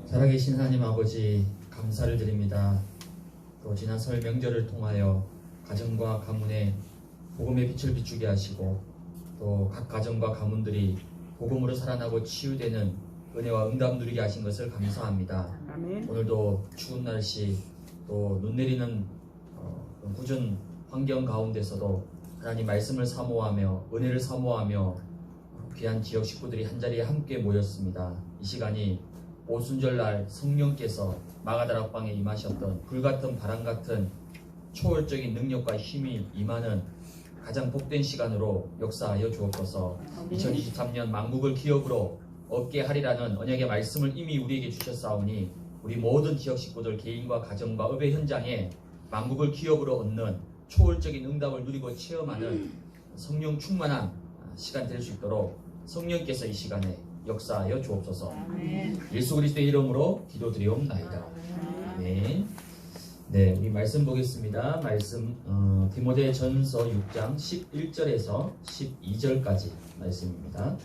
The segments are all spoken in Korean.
살아계신 하나님 아버지, 감사를 드립니다. 또 지난 설 명절을 통하여 가정과 가문에 복음의 빛을 비추게 하시고 또 각 가정과 가문들이 복음으로 살아나고 치유되는 은혜와 응답 누리게 하신 것을 감사합니다. 아멘. 오늘도 추운 날씨 또 눈 내리는 굳은 환경 가운데서도 하나님 말씀을 사모하며 은혜를 사모하며 귀한 지역 식구들이 한자리에 함께 모였습니다. 이 시간이 오순절날 성령께서 마가다락방에 임하셨던 불같은 바람같은 초월적인 능력과 힘이 임하는 가장 복된 시간으로 역사하여 주옵소서. 2023년 만국을 기업으로 얻게 하리라는 언약의 말씀을 이미 우리에게 주셨사오니 우리 모든 지역 식구들 개인과 가정과 업의 현장에 만국을 기업으로 얻는 초월적인 응답을 누리고 체험하는 성령 충만한 시간 될 수 있도록 성령께서 이 시간에 역사하여 주옵소서. 예수 그리스도의 이름으로 기도드리옵나이다. 아멘. 네, 우리 말씀 보겠습니다. 말씀 디모데전서 6장 11절에서 12절까지 말씀입니다.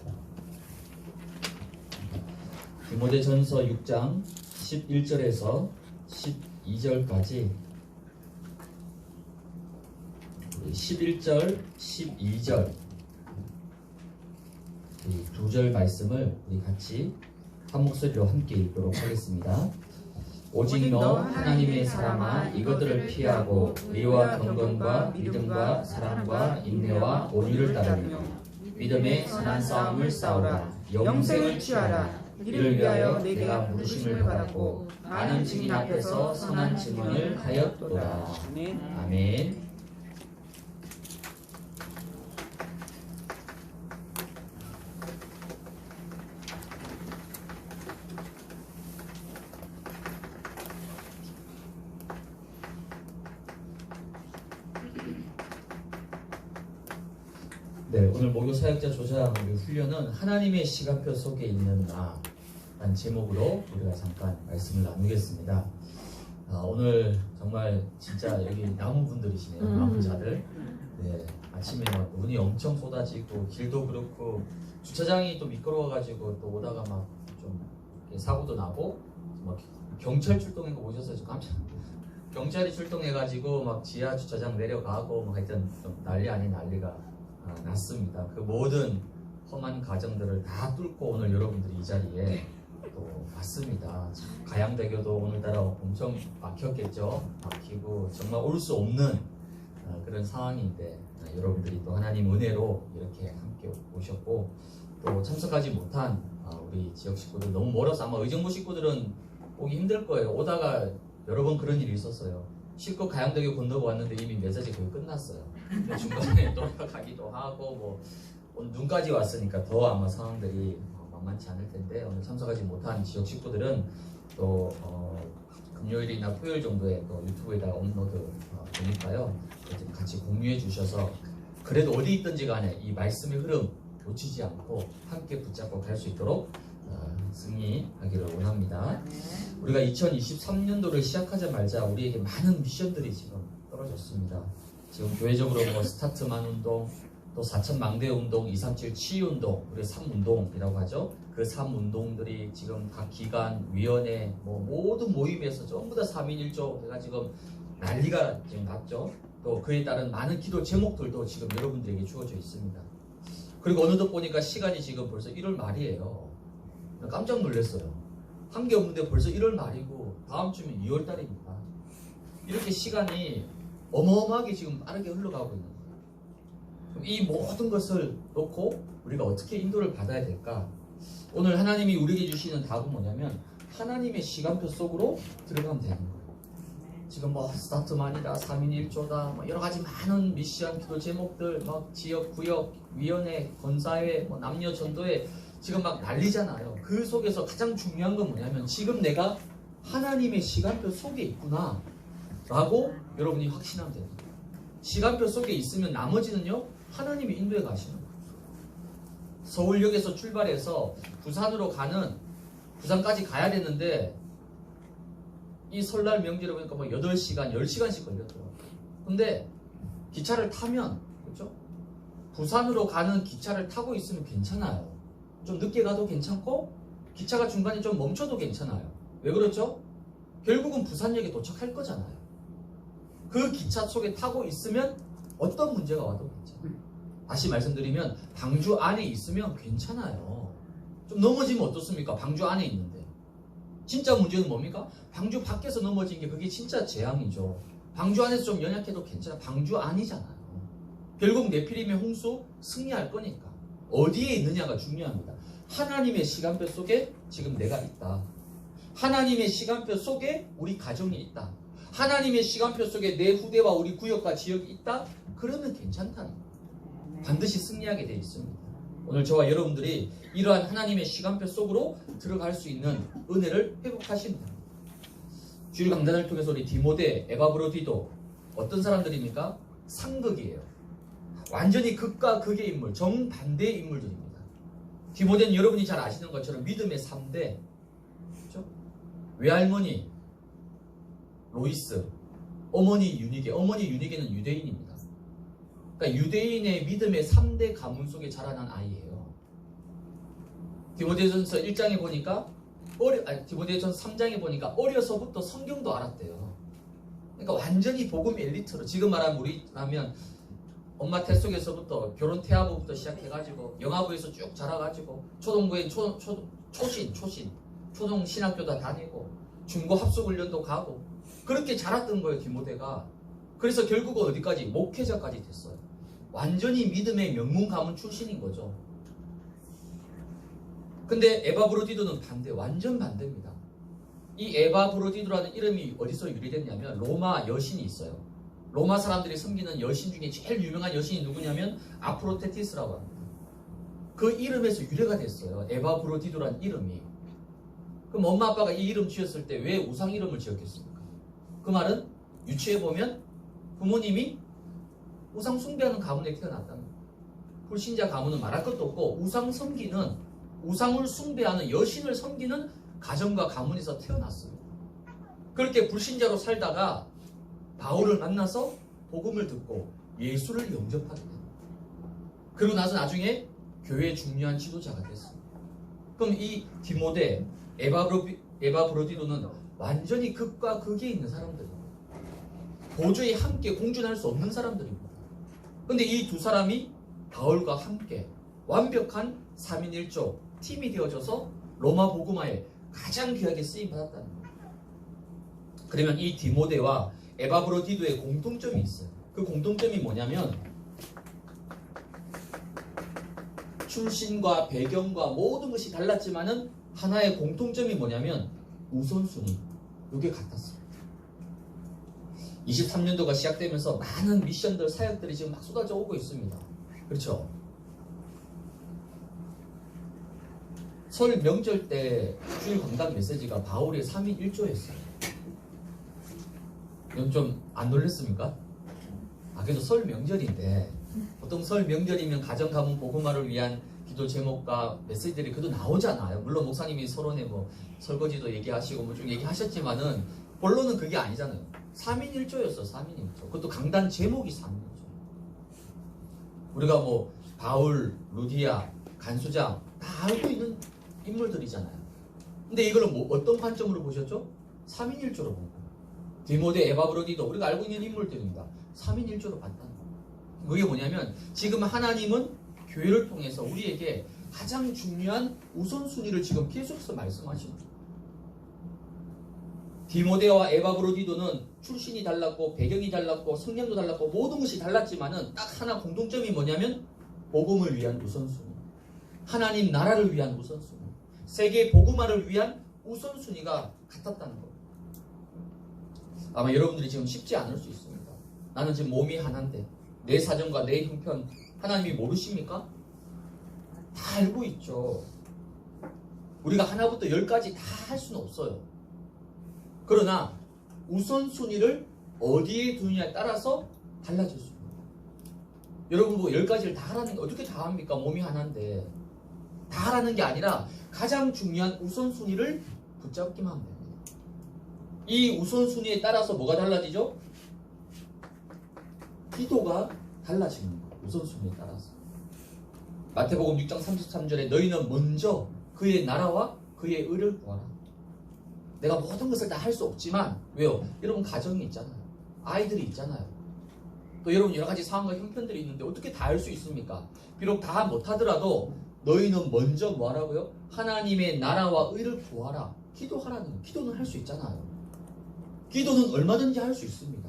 디모데전서 6장 11절에서 12절까지 11절, 12절 이 두 절 말씀을 우리 같이 한 목소리로 함께 읽도록 하겠습니다. 오직 너 하나님의 사람아 이것들을 피하고 의와 경건과 믿음과 사랑과 인내와 온유를 따르며 믿음의 선한 싸움을 싸우라. 영생을 취하라. 이를 위하여 내가 부르심을 받았고 많은 증인 앞에서 선한 증언을 하였도다. 아멘. 네, 오늘 목요 사역자 조장 훈련은 하나님의 시간표 속에 있는 나라는 제목으로 우리가 잠깐 말씀을 나누겠습니다. 오늘 정말 진짜 여기 남은 분들이시네요. 남은 자들. 네, 아침에 막 눈이 엄청 쏟아지고 길도 그렇고 주차장이 또 미끄러워가지고 또 오다가 막 좀 사고도 나고 막 경찰 출동해서 오셔서 좀 깜짝 경찰이 출동해가지고 막 지하 주차장 내려가고 막 하여튼 좀 난리 아닌 난리가 났습니다. 그 모든 험한 과정들을 다 뚫고 오늘 여러분들이 이 자리에 또 왔습니다. 가양대교도 오늘따라 엄청 막혔겠죠. 막히고 정말 올 수 없는 그런 상황인데 여러분들이 또 하나님 은혜로 이렇게 함께 오셨고 또 참석하지 못한 우리 지역 식구들 너무 멀어서 아마 의정부 식구들은 오기 힘들 거예요. 오다가 여러 번 그런 일이 있었어요. 실컷 가양대교 건너고 왔는데 이미 메시지 거의 끝났어요. 중간에 돌아가기도 하고 뭐 오늘 눈까지 왔으니까 더 아마 상황들이 만만치 않을 텐데 오늘 참석하지 못한 지역 식구들은 또 금요일이나 토요일 정도에 또 유튜브에다가 업로드 되니까요. 같이 공유해 주셔서 그래도 어디 있든지 간에 이 말씀의 흐름 놓치지 않고 함께 붙잡고 갈 수 있도록 승리하기를 원합니다. 우리가 2023년도를 시작하자마자 우리에게 많은 미션들이 지금 떨어졌습니다. 지금 교회적으로 뭐 스타트만 운동, 또 4천 망대 운동, 237 치유 운동, 우리 3운동이라고 하죠. 그 3운동들이 지금 각 기관, 위원회, 뭐 모든 모임에서 전부 다 3인 1조 해가 지금 난리가 지금 났죠. 또 그에 따른 많은 기도 제목들도 지금 여러분들에게 주어져 있습니다. 그리고 어느덧 보니까 시간이 지금 벌써 1월 말이에요. 깜짝 놀랐어요. 한 게 없는데 벌써 1월 말이고 다음 주면 2월 달입니다. 이렇게 시간이 어마어마하게 지금 빠르게 흘러가고 있는 거예요. 이 모든 것을 놓고 우리가 어떻게 인도를 받아야 될까? 오늘 하나님이 우리에게 주시는 답은 뭐냐면 하나님의 시간표 속으로 들어가면 되는 거예요. 지금 뭐 스타트만이다, 3인 1조다, 뭐 여러 가지 많은 미션, 기도 제목들, 막 지역, 구역, 위원회, 권사회, 뭐 남녀 전도회 지금 막 난리잖아요. 그 속에서 가장 중요한 건 뭐냐면 지금 내가 하나님의 시간표 속에 있구나 라고 여러분이 확신하면 됩니다. 시간표 속에 있으면 나머지는요 하나님이 인도해 가시는 거예요. 서울역에서 출발해서 부산으로 가는 부산까지 가야 되는데 이 설날 명절에 보니까 뭐 8시간, 10시간씩 걸렸더라고요. 근데 기차를 타면 그렇죠? 부산으로 가는 기차를 타고 있으면 괜찮아요. 좀 늦게 가도 괜찮고 기차가 중간에 좀 멈춰도 괜찮아요. 왜 그렇죠? 결국은 부산역에 도착할 거잖아요. 그 기차 속에 타고 있으면 어떤 문제가 와도 괜찮아요. 다시 말씀드리면 방주 안에 있으면 괜찮아요. 좀 넘어지면 어떻습니까? 방주 안에 있는데. 진짜 문제는 뭡니까? 방주 밖에서 넘어진 게 그게 진짜 재앙이죠. 방주 안에서 좀 연약해도 괜찮아. 방주 안이잖아요. 결국 네피림의 홍수 승리할 거니까. 어디에 있느냐가 중요합니다. 하나님의 시간표 속에 지금 내가 있다. 하나님의 시간표 속에 우리 가정이 있다. 하나님의 시간표 속에 내 후대와 우리 구역과 지역이 있다. 그러면 괜찮다는 거예요. 반드시 승리하게 되어 있습니다. 오늘 저와 여러분들이 이러한 하나님의 시간표 속으로 들어갈 수 있는 은혜를 회복하십니다. 주일 강단을 통해서 우리 디모데, 에바브로디도 어떤 사람들입니까? 상극이에요. 완전히 극과 극의 인물, 정반대의 인물들입니다. 디모데는 여러분이 잘 아시는 것처럼 믿음의 3대, 그렇죠? 외할머니 로이스, 어머니 유니게, 어머니 유니게는 유대인입니다. 그러니까 유대인의 믿음의 3대 가문 속에 자라난 아이예요. 디모데전서 1장에 보니까 디모데전서 3장에 보니까 어려서부터 성경도 알았대요. 그러니까 완전히 복음 엘리트로, 지금 말하면 우리라면 엄마 태 속에서부터 결혼 태아부부터 시작해가지고 영아부에서 쭉 자라가지고 초등부에 초신 초등 신학교 다 다니고 중고 합숙훈련도 가고 그렇게 자랐던 거예요, 디모데가. 그래서 결국은 어디까지? 목회자까지 됐어요. 완전히 믿음의 명문 가문 출신인 거죠. 근데 에바브로디도는 반대, 완전 반대입니다. 이 에바브로디도라는 이름이 어디서 유래됐냐면 로마 여신이 있어요. 로마 사람들이 섬기는 여신 중에 제일 유명한 여신이 누구냐면 아프로테티스라고 합니다. 그 이름에서 유래가 됐어요. 에바브로디도라는 이름이. 그럼 엄마 아빠가 이 이름 지었을 때 왜 우상 이름을 지었겠습니까? 그 말은 유추해 보면 부모님이 우상 숭배하는 가문에 태어났다는 거예요. 불신자 가문은 말할 것도 없고 우상을 숭배하는 여신을 섬기는 가정과 가문에서 태어났어요. 그렇게 불신자로 살다가 바울을 만나서 복음을 듣고 예수를 영접하게 됩니다. 그리고 나서 나중에 교회의 중요한 지도자가 됐어요. 그럼 이 디모데, 에바브로디도는 완전히 극과 극에 있는 사람들입니다. 도저히 함께 공존할 수 없는 사람들입니다. 그런데 이 두 사람이 바울과 함께 완벽한 3인 1조 팀이 되어져서 로마 복음화에 가장 귀하게 쓰임받았다는 거예요. 그러면 이 디모데와 에바브로디도의 공통점이 있어요. 그 공통점이 뭐냐면 출신과 배경과 모든 것이 달랐지만은 하나의 공통점이 뭐냐면 우선순위. 이게 같았어요. 23년도가 시작되면서 많은 미션들, 사역들이 지금 막 쏟아져 오고 있습니다. 그렇죠? 설 명절 때 주일 강단 메시지가 바울의 3인 1조였어요. 이건 좀 안 놀랬습니까? 그래도 설 명절인데 보통 설 명절이면 가정 가문 복음화를 위한 기도 제목과 메시지들이 그래도 나오잖아요. 물론 목사님이 서론에 뭐 설거지도 얘기하시고 뭐 좀 얘기하셨지만은 본론은 그게 아니잖아요. 3인 1조였어. 3인 1조. 그것도 강단 제목이 3인 1조. 우리가 뭐 바울, 루디아, 간수장 다 알고 있는 인물들이잖아요. 근데 이걸 뭐 어떤 관점으로 보셨죠? 3인 1조로 본 거예요. 디모데, 에바브로디도 우리가 알고 있는 인물들입니다. 3인 1조로 봤다는 거예요. 그게 뭐냐면 지금 하나님은 교회를 통해서 우리에게 가장 중요한 우선순위를 지금 계속해서 말씀하시는 거예요. 디모데와 에바브로디도는 출신이 달랐고 배경이 달랐고 성향도 달랐고 모든 것이 달랐지만은 딱 하나 공통점이 뭐냐면 복음을 위한 우선순위, 하나님 나라를 위한 우선순위, 세계 복음화를 위한 우선순위가 같았다는 거예요. 아마 여러분들이 지금 쉽지 않을 수 있습니다. 나는 지금 몸이 하나인데 내 사정과 내 형편 하나님이 모르십니까? 다 알고 있죠. 우리가 하나부터 10까지 다 할 수는 없어요. 그러나 우선순위를 어디에 두느냐에 따라서 달라질 수 있습니다. 여러분 뭐 10가지를 다 하라는 게 어떻게 다 합니까? 몸이 하나인데. 다 하라는 게 아니라 가장 중요한 우선순위를 붙잡기만 하면 됩니다. 이 우선순위에 따라서 뭐가 달라지죠? 기도가 달라지는 거예요. 우선순위에 따라서. 마태복음 6장 33절에 너희는 먼저 그의 나라와 그의 의를 구하라. 내가 모든 것을 다 할 수 없지만 왜요? 여러분 가정이 있잖아요. 아이들이 있잖아요. 또 여러분 여러 가지 상황과 형편들이 있는데 어떻게 다 할 수 있습니까? 비록 다 못하더라도 너희는 먼저 뭐 하라고요? 하나님의 나라와 의를 구하라. 기도는 할 수 있잖아요. 기도는 얼마든지 할 수 있습니다.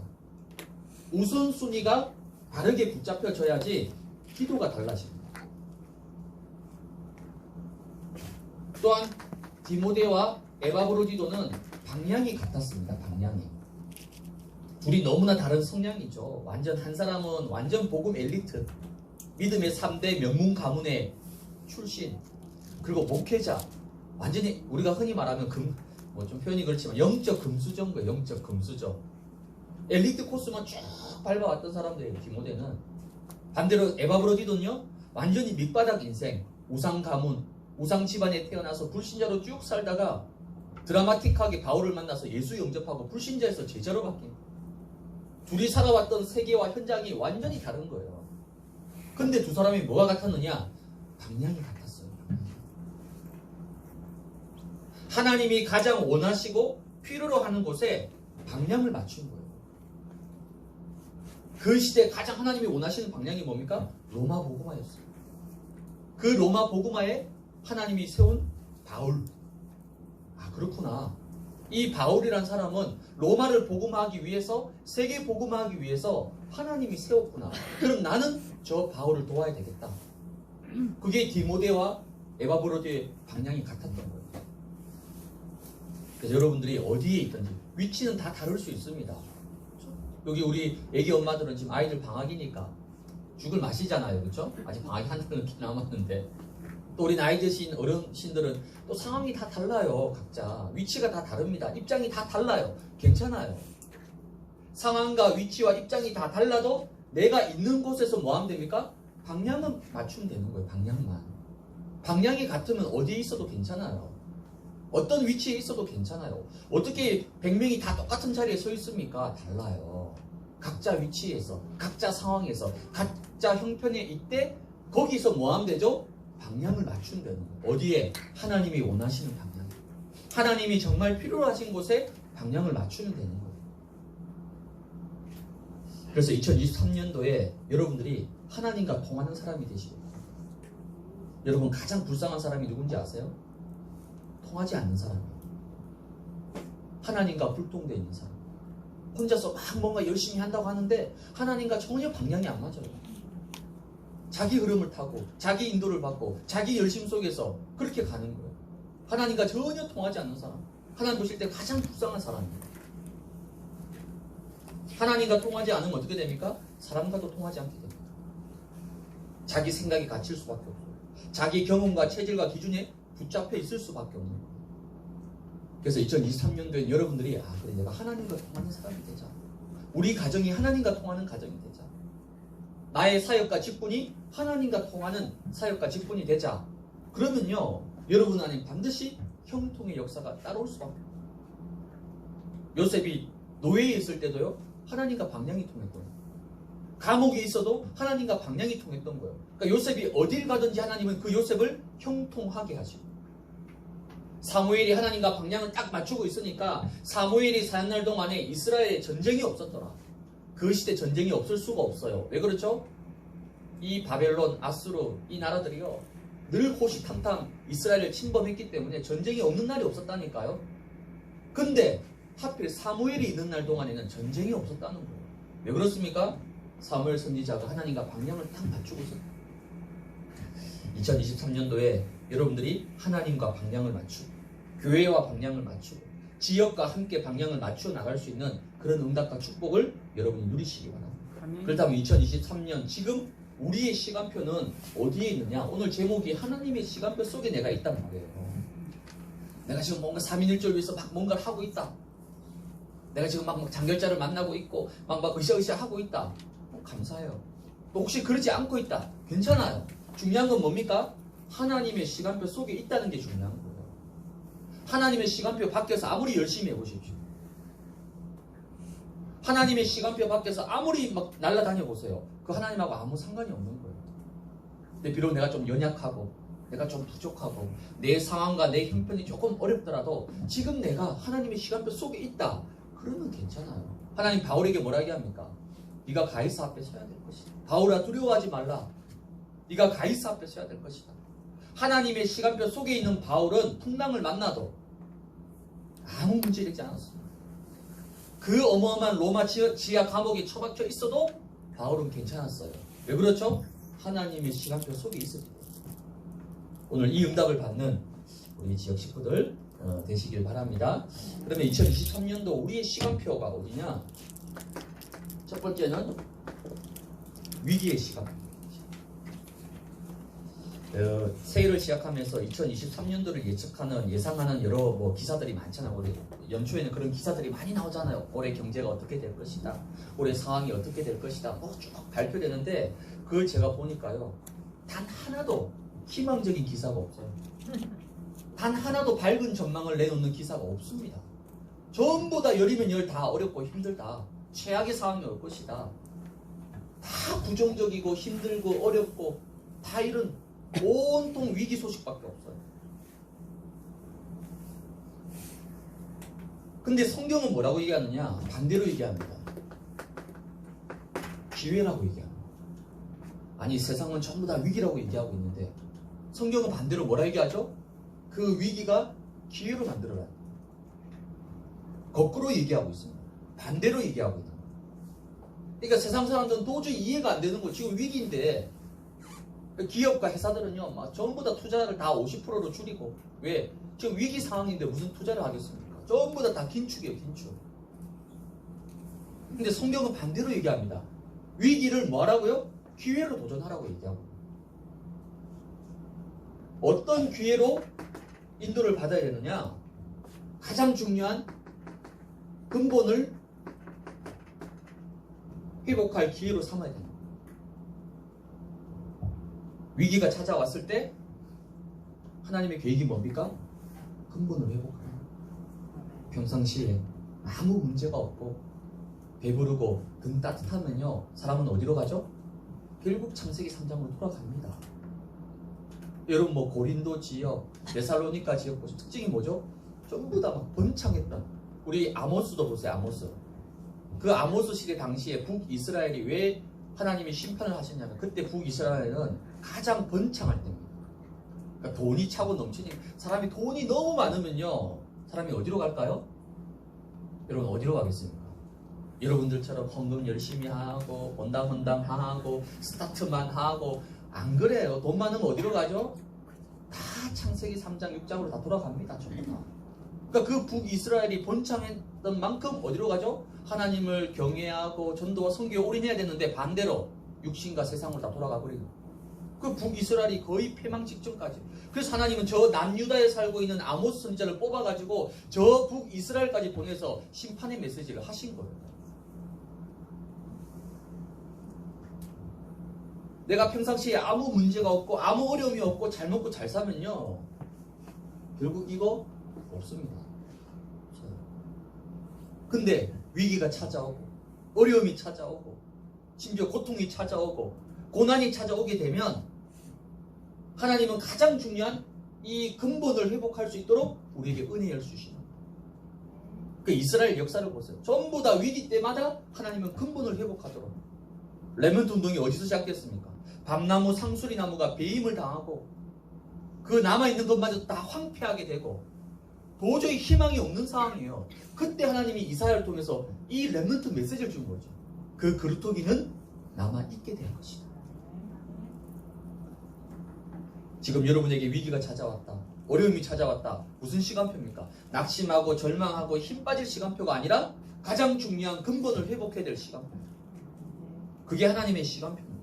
우선순위가 바르게 붙잡혀져야지 기도가 달라집니다. 또한 디모데와 에바브로디도는 방향이 같았습니다. 방향이. 둘이 너무나 다른 성향이죠. 완전 한 사람은 완전 복음 엘리트, 믿음의 3대 명문 가문의 출신, 그리고 목회자, 완전히 우리가 흔히 말하면 뭐 좀 표현이 그렇지만 영적 금수저인 거예요. 영적 금수저. 엘리트 코스만 쭉 밟아왔던 사람들이에요. 디모데는. 반대로 에바브로디도는요, 완전히 밑바닥 인생, 우상 가문, 우상 집안에 태어나서 불신자로 쭉 살다가 드라마틱하게 바울을 만나서 예수 영접하고 불신자에서 제자로 바뀐, 둘이 살아왔던 세계와 현장이 완전히 다른 거예요. 근데 두 사람이 뭐가 같았느냐? 방향이 같았어요. 하나님이 가장 원하시고 필요로 하는 곳에 방향을 맞춘 거예요. 그 시대 가장 하나님이 원하시는 방향이 뭡니까? 로마 복음화였어요. 그 로마 복음화에 하나님이 세운 바울. 아, 그렇구나. 이 바울이란 사람은 로마를 복음화하기 위해서, 세계 복음화하기 위해서 하나님이 세웠구나. 그럼 나는 저 바울을 도와야 되겠다. 그게 디모데와 에바브로디의 방향이 같았던 거예요. 그래서 여러분들이 어디에 있든지 위치는 다 다를 수 있습니다. 여기 우리 애기 엄마들은 지금 아이들 방학이니까 죽을 마시잖아요. 그렇죠? 아직 방학이 한 달 넘게 남았는데, 또 우리 나이 드신 어른신들은 또 상황이 다 달라요. 각자 위치가 다 다릅니다. 입장이 다 달라요. 괜찮아요. 상황과 위치와 입장이 다 달라도 내가 있는 곳에서 뭐 하면 됩니까? 방향은 맞추면 되는 거예요. 방향이 같으면 어디에 있어도 괜찮아요. 어떤 위치에 있어도 괜찮아요. 어떻게 100명이 다 똑같은 자리에 서 있습니까? 달라요. 각자 위치에서, 각자 상황에서, 각자 형편에 있대 거기서 뭐 하면 되죠? 방향을 맞추면 되는 거예요. 어디에? 하나님이 원하시는 방향. 하나님이 정말 필요로 하신 곳에 방향을 맞추면 되는 거예요. 그래서 2023년도에 여러분들이 하나님과 통하는 사람이 되시고, 여러분 가장 불쌍한 사람이 누군지 아세요? 통하지 않는 사람이에요. 하나님과 불통되어 있는 사람. 혼자서 막 뭔가 열심히 한다고 하는데 하나님과 전혀 방향이 안 맞아요. 자기 흐름을 타고 자기 인도를 받고 자기 열심 속에서 그렇게 가는 거예요. 하나님과 전혀 통하지 않는 사람. 하나님 보실 때 가장 불쌍한 사람이에요. 하나님과 통하지 않으면 어떻게 됩니까? 사람과도 통하지 않게 됩니다. 자기 생각이 갇힐 수밖에 없어요. 자기 경험과 체질과 기준에 붙잡혀 있을 수밖에 없는 거예요. 그래서 2023년도에 여러분들이 그래, 내가 하나님과 통하는 사람이 되자. 우리 가정이 하나님과 통하는 가정이 되자. 나의 사역과 직분이 하나님과 통하는 사역과 직분이 되자. 그러면요, 여러분 안에 반드시 형통의 역사가 따라올 수밖에 없어요. 요셉이 노예에 있을 때도요, 하나님과 방향이 통했거든요. 감옥에 있어도 하나님과 방향이 통했던 거예요. 그러니까 요셉이 어딜 가든지 하나님은 그 요셉을 형통하게 하시고, 사무엘이 하나님과 방향을 딱 맞추고 있으니까 사무엘이 사는 날 동안에 이스라엘에 전쟁이 없었더라. 그 시대 전쟁이 없을 수가 없어요. 왜 그렇죠? 이 바벨론, 아수르 이 나라들이요, 늘 호시탐탐 이스라엘을 침범했기 때문에 전쟁이 없는 날이 없었다니까요. 근데 하필 사무엘이 있는 날 동안에는 전쟁이 없었다는 거예요. 왜 그렇습니까? 사무엘 선지자가 하나님과 방향을 딱 맞추고 있었다. 2023년도에 여러분들이 하나님과 방향을 맞추고, 교회와 방향을 맞추고, 지역과 함께 방향을 맞추어 나갈 수 있는 그런 응답과 축복을 여러분이 누리시기 바랍니다. 그렇다면 2023년 지금 우리의 시간표는 어디에 있느냐? 오늘 제목이 하나님의 시간표 속에 내가 있단 말이에요. 내가 지금 뭔가 3인1조를 위해서 막 뭔가를 하고 있다. 내가 지금 막 장결자를 만나고 있고 막 으쌰으쌰 하고 있다. 감사해요. 또 혹시 그러지 않고 있다. 괜찮아요. 중요한 건 뭡니까? 하나님의 시간표 속에 있다는 게 중요한 거예요. 하나님의 시간표 밖에서 아무리 열심히 해보십시오. 하나님의 시간표 밖에서 아무리 막 날아다녀 보세요. 그 하나님하고 아무 상관이 없는 거예요. 근데 비록 내가 좀 연약하고 내가 좀 부족하고 내 상황과 내 형편이 조금 어렵더라도 지금 내가 하나님의 시간표 속에 있다. 그러면 괜찮아요. 하나님 바울에게 뭐라 얘기합니까? 네가 가이사 앞에 서야 될 것이다. 바울아 두려워하지 말라. 네가 가이사 앞에 서야 될 것이다. 하나님의 시간표 속에 있는 바울은 풍랑을 만나도 아무 문제 되지 않았습니다. 그 어마어마한 로마 지하 감옥에 처박혀 있어도 바울은 괜찮았어요. 왜 그렇죠? 하나님의 시간표 속에 있었기 때문에. 오늘 이 응답을 받는 우리 지역 식구들 되시길 바랍니다. 그러면 2023년도 우리의 시간표가 어디냐? 첫 번째는 위기의 시간표. 새해를 시작하면서 2023년도를 예상하는 여러 기사들이 많잖아요. 우리 연초에는 그런 기사들이 많이 나오잖아요. 올해 경제가 어떻게 될 것이다. 올해 상황이 어떻게 될 것이다. 쭉 발표되는데 그걸 제가 보니까요. 단 하나도 희망적인 기사가 없어요. 단 하나도 밝은 전망을 내놓는 기사가 없습니다. 전부 다 열이면 열 다 어렵고 힘들다. 최악의 상황이 올 것이다. 다 부정적이고 힘들고 어렵고 다 이런 온통 위기 소식밖에 없어요. 근데 성경은 뭐라고 얘기하느냐? 반대로 얘기합니다. 기회라고 얘기합니다. 아니 세상은 전부 다 위기라고 얘기하고 있는데 성경은 반대로 뭐라 얘기하죠? 그 위기가 기회로 만들어라. 거꾸로 얘기하고 있습니다. 반대로 얘기하고 있는 거예요. 그러니까 세상 사람들은 도저히 이해가 안 되는 거예요. 지금 위기인데 기업과 회사들은요, 전부 다 투자를 다 50%로 줄이고, 왜? 지금 위기 상황인데 무슨 투자를 하겠습니까? 전부 다 긴축이에요, 긴축. 근데 성경은 반대로 얘기합니다. 위기를 뭐 하라고요? 기회로 도전하라고 얘기하고. 어떤 기회로 인도를 받아야 되느냐? 가장 중요한 근본을 회복할 기회로 삼아야 됩니다. 위기가 찾아왔을 때 하나님의 계획이 뭡니까? 근본을 회복하는 거예요. 평상시에 아무 문제가 없고 배부르고 등 따뜻하면요 사람은 어디로 가죠? 결국 창세기 3장으로 돌아갑니다. 여러분 고린도 지역, 데살로니가 지역 보시면 특징이 뭐죠? 전부 다 막 번창했던 우리 아모스도 보세요. 아모스. 그 아모스 시대 당시에 북이스라엘이 왜 하나님이 심판을 하셨냐면 그때 북이스라엘은 가장 번창할 때입니다. 그러니까 돈이 차고 넘치니 사람이 돈이 너무 많으면요 사람이 어디로 갈까요? 여러분 어디로 가겠습니까? 여러분들처럼 헌금 열심히 하고 본당헌당 하고 스타트만 하고 안 그래요. 돈 많으면 어디로 가죠? 다 창세기 3장 6장으로 다 돌아갑니다. 전부 다. 그러니까 그 북이스라엘이 번창했던 만큼 어디로 가죠? 하나님을 경외하고 전도와 선교에 올인해야 되는데 반대로 육신과 세상으로 다 돌아가 버리고 그 북이스라엘이 거의 패망 직전까지. 그래서 하나님은 저 남유다에 살고 있는 아모스 선지자를 뽑아가지고 저 북이스라엘까지 보내서 심판의 메시지를 하신 거예요. 내가 평상시에 아무 문제가 없고 아무 어려움이 없고 잘 먹고 잘 사면요 결국 이거 없습니다. 근데 위기가 찾아오고 어려움이 찾아오고 심지어 고통이 찾아오고 고난이 찾아오게 되면 하나님은 가장 중요한 이 근본을 회복할 수 있도록 우리에게 은혜를 주시는 그 이스라엘 역사를 보세요. 전부 다 위기 때마다 하나님은 근본을 회복하도록. 레몬트 운동이 어디서 시작됐습니까? 밤나무, 상수리 나무가 배임을 당하고 그 남아있는 것마저 다 황폐하게 되고 도저히 희망이 없는 상황이에요. 그때 하나님이 이사야를 통해서 이 렘넌트 메시지를 준 거죠. 그 그루터기는 남아있게 될 것이다. 지금 여러분에게 위기가 찾아왔다. 어려움이 찾아왔다. 무슨 시간표입니까? 낙심하고 절망하고 힘 빠질 시간표가 아니라 가장 중요한 근본을 회복해야 될 시간표입니다. 그게 하나님의 시간표입니다.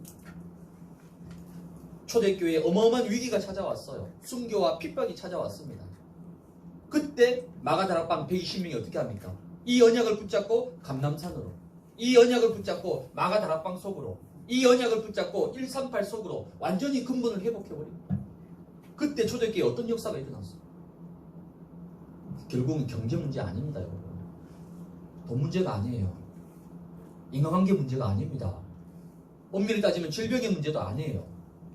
초대교회에 어마어마한 위기가 찾아왔어요. 순교와 핍박이 찾아왔습니다. 그때 마가다락방 120명이 어떻게 합니까? 이 언약을 붙잡고 감람산으로, 이 언약을 붙잡고 마가다락방 속으로, 이 언약을 붙잡고 138 속으로 완전히 근본을 회복해버립니다. 그때 초대교회에 어떤 역사가 일어났어요? 결국은 경제 문제 아닙니다, 여러분. 돈 문제가 아니에요. 인간관계 문제가 아닙니다. 엄밀히 따지면 질병의 문제도 아니에요.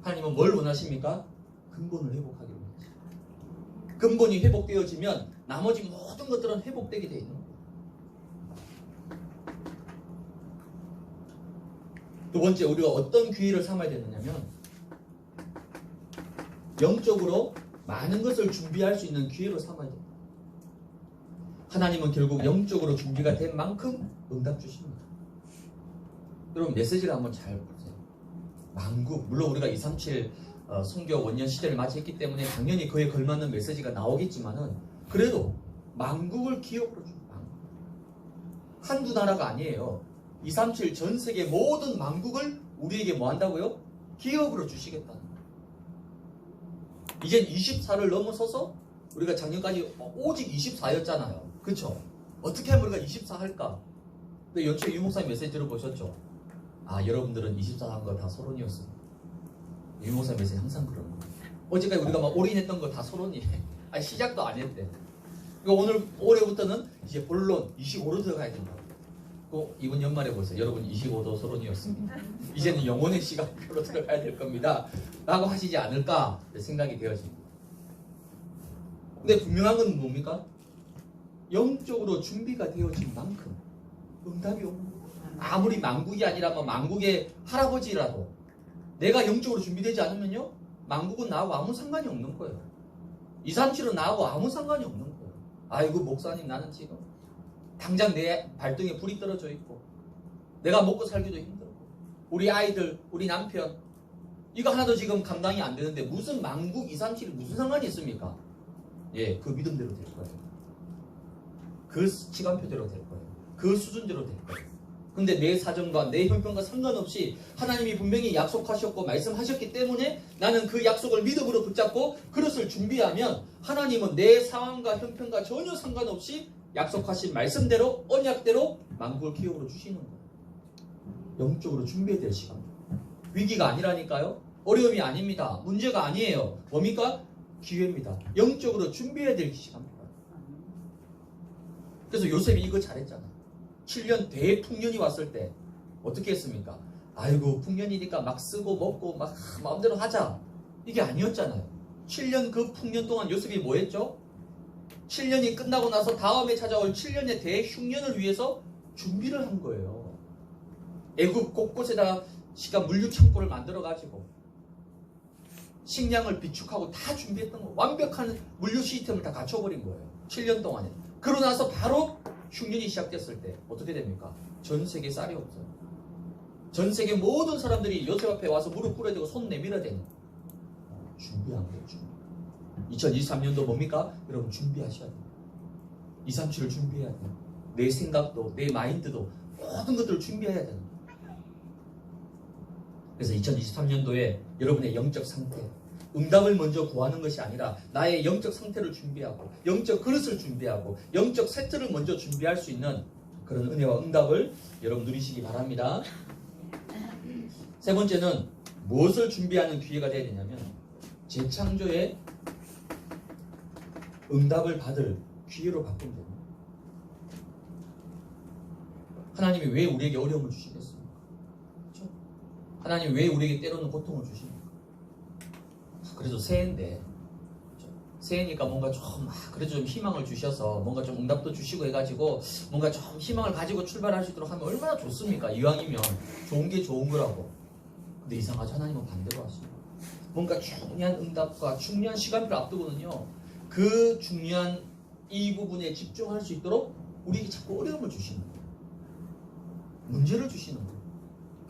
하나님은 뭘 원하십니까? 근본을 회복하기를 원하십니다. 근본이 회복되어지면 나머지 모든 것들은 회복되게 되어 있는 거예요. 두 번째, 우리가 어떤 기회를 삼아야 되느냐면 영적으로 많은 것을 준비할 수 있는 기회로 삼아야 됩니다. 하나님은 결국 영적으로 준비가 된 만큼 응답 주십니다. 여러분 메시지를 한번 잘 보세요. 만국, 물론 우리가 237 선교 원년 시대를 맞이했기 때문에 당연히 그에 걸맞는 메시지가 나오겠지만은 그래도 만국을 기업으로 줍니다. 한두 나라가 아니에요. 237 전 세계 모든 만국을 우리에게 뭐 한다고요? 기업으로 주시겠다는 거예요. 이젠 24를 넘어서서 우리가 작년까지 오직 24였잖아요. 그렇죠? 어떻게 하면 우리가 24 할까? 근데 연초에 유 목사님 메시지 들어보셨죠? 여러분들은 24 한 거 다 서론이었습니다. 유 목사님 메시지 항상 그런 거예요. 어제까지 우리가 막 올인했던 거 다 서론이에요. 시작도 안 했대. 그러니까 올해부터는 이제 본론 25로 들어가야 된다고. 이번 연말에 보세요. 여러분 25도 서론이었습니다. 이제는 영혼의 시간표로 들어가야 될 겁니다. 라고 하시지 않을까 생각이 되어집니다. 근데 분명한 건 뭡니까? 영적으로 준비가 되어진 만큼 응답이 오는 거예요. 아무리 만국이 아니라 만국의 할아버지라도 내가 영적으로 준비되지 않으면요, 만국은 나하고 아무 상관이 없는 거예요. 237은 나하고 아무 상관이 없는 거예요. 아이고 목사님, 나는 지금 당장 내 발등에 불이 떨어져 있고 내가 먹고 살기도 힘들고 우리 아이들, 우리 남편 이거 하나도 지금 감당이 안 되는데 무슨 만국 237이 무슨 상관이 있습니까? 예, 그 믿음대로 될 거예요. 그 시간표대로 될 거예요. 그 수준대로 될 거예요. 근데 내 사정과 내 형편과 상관없이 하나님이 분명히 약속하셨고 말씀하셨기 때문에 나는 그 약속을 믿음으로 붙잡고 그것을 준비하면 하나님은 내 상황과 형편과 전혀 상관없이 약속하신 말씀대로 언약대로 만국을 기업으로 주시는 거예요. 영적으로 준비해야 될 시간. 위기가 아니라니까요. 어려움이 아닙니다. 문제가 아니에요. 뭡니까? 기회입니다. 영적으로 준비해야 될 시간입니다. 그래서 요셉이 이거 잘했잖아요. 7년 대풍년이 왔을 때 어떻게 했습니까? 아이고 풍년이니까 막 쓰고 먹고 막 마음대로 하자. 이게 아니었잖아요. 7년 그 풍년 동안 요셉이 뭐 했죠? 7년이 끝나고 나서 다음에 찾아올 7년의 대흉년을 위해서 준비를 한 거예요. 애굽 곳곳에다가 시간 물류 창고를 만들어 가지고 식량을 비축하고 다 준비했던 거, 완벽한 물류 시스템을 다 갖춰버린 거예요. 7년 동안에. 그러고 나서 바로 흉년이 시작됐을 때 어떻게 됩니까? 전 세계에 쌀이 없어요. 전 세계 모든 사람들이 요셉 앞에 와서 무릎 꿇어야 되고 손 내밀어야 되는 준비한 거예요. 준비. 2023년도 뭡니까? 여러분 준비하셔야 돼요. 237을 준비해야 돼요. 내 생각도 내 마인드도 모든 것들을 준비해야 돼요. 그래서 2023년도에 여러분의 영적 상태, 응답을 먼저 구하는 것이 아니라 나의 영적 상태를 준비하고 영적 그릇을 준비하고 영적 세트를 먼저 준비할 수 있는 그런 은혜와 응답을 여러분 누리시기 바랍니다. 세 번째는 무엇을 준비하는 기회가 되어야 되냐면 재창조의 응답을 받을 기회로 바꾸면 됩니다. 하나님이 왜 우리에게 어려움을 주시겠습니까? 그렇죠? 하나님이 왜 우리에게 때로는 고통을 주십니까? 그래도 새해인데 그렇죠? 새해니까 뭔가 그래도 좀 희망을 주셔서 뭔가 좀 응답도 주시고 해가지고 뭔가 좀 희망을 가지고 출발할 수 있도록 하면 얼마나 좋습니까? 이왕이면 좋은 게 좋은 거라고. 근데 이상하죠. 하나님은 반대로 하십니다. 뭔가 중요한 응답과 중요한 시간표를 앞두고는요, 그 중요한 이 부분에 집중할 수 있도록 우리에게 자꾸 어려움을 주시는 거예요. 문제를 주시는 거예요.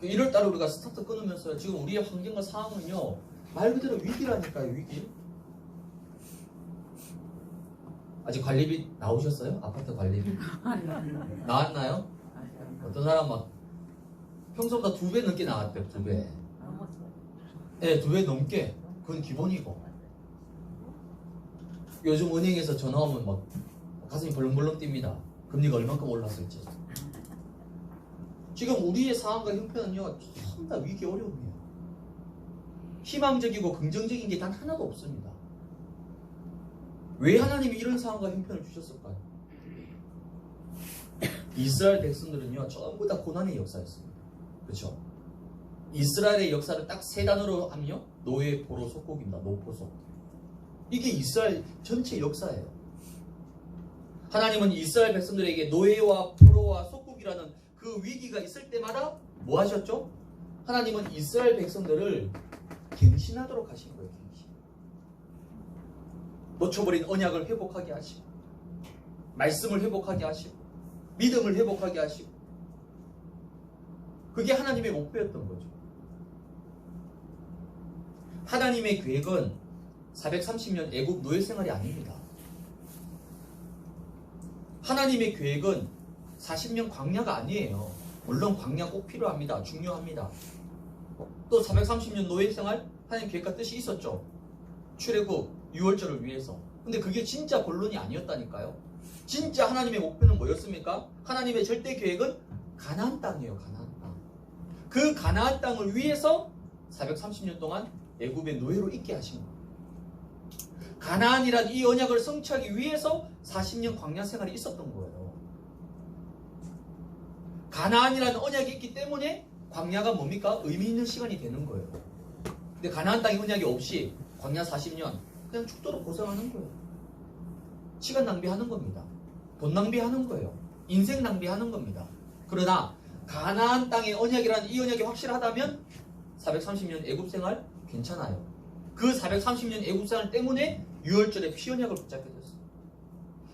1월달에 우리가 스타트 끊으면서 지금 우리의 환경과 상황은요, 말 그대로 위기라니까요. 위기. 아직 관리비 나오셨어요? 아파트 관리비 나왔나요? 어떤 사람 막 평소보다 2배 넘게 나왔대요. 2배. 네, 2배 넘게. 그건 기본이고. 요즘 은행에서 전화 오면 막 가슴이 벌렁벌렁 뜁니다. 금리가 얼만큼 올랐을지. 지금 우리의 상황과 형편은요, 전부 다 위기 어려움이에요. 희망적이고 긍정적인 게 단 하나도 없습니다. 왜 하나님이 이런 상황과 형편을 주셨을까요? 이스라엘 백성들은요, 전부 다 고난의 역사였습니다. 그렇죠? 이스라엘의 역사를 딱 세 단어로 하면요, 노예, 포로, 속국입니다. 노포속. 이게 이스라엘 전체 역사예요. 하나님은 이스라엘 백성들에게 노예와 포로와 속국이라는 그 위기가 있을 때마다 뭐 하셨죠? 하나님은 이스라엘 백성들을 갱신하도록 하신 거예요. 갱신. 놓쳐버린 언약을 회복하게 하시고, 말씀을 회복하게 하시고, 믿음을 회복하게 하시고, 그게 하나님의 목표였던 거죠. 하나님의 계획은 430년 애굽 노예 생활이 아닙니다. 하나님의 계획은 40년 광야가 아니에요. 물론 광야 꼭 필요합니다. 중요합니다. 또 430년 노예 생활, 하나님 계획과 뜻이 있었죠. 출애굽 유월절을 위해서. 근데 그게 진짜 본론이 아니었다니까요. 진짜 하나님의 목표는 뭐였습니까? 하나님의 절대 계획은 가나안 땅이에요. 가나안 땅. 그 가나안 땅을 위해서 430년 동안 애굽의 노예로 있게 하신 거예요. 가나안이란 이 언약을 성취하기 위해서 40년 광야 생활이 있었던 거예요. 가나안이라는 언약이 있기 때문에 광야가 뭡니까? 의미 있는 시간이 되는 거예요. 근데 가나안 땅의 언약이 없이 광야 40년 그냥 죽도록 고생하는 거예요. 시간 낭비하는 겁니다. 돈 낭비하는 거예요. 인생 낭비하는 겁니다. 그러나 가나안 땅의 언약이라는 이 언약이 확실하다면 430년 애굽 생활 괜찮아요. 그 430년 애굽 생활 때문에 유월절에 피언약을 붙잡게 됐어요.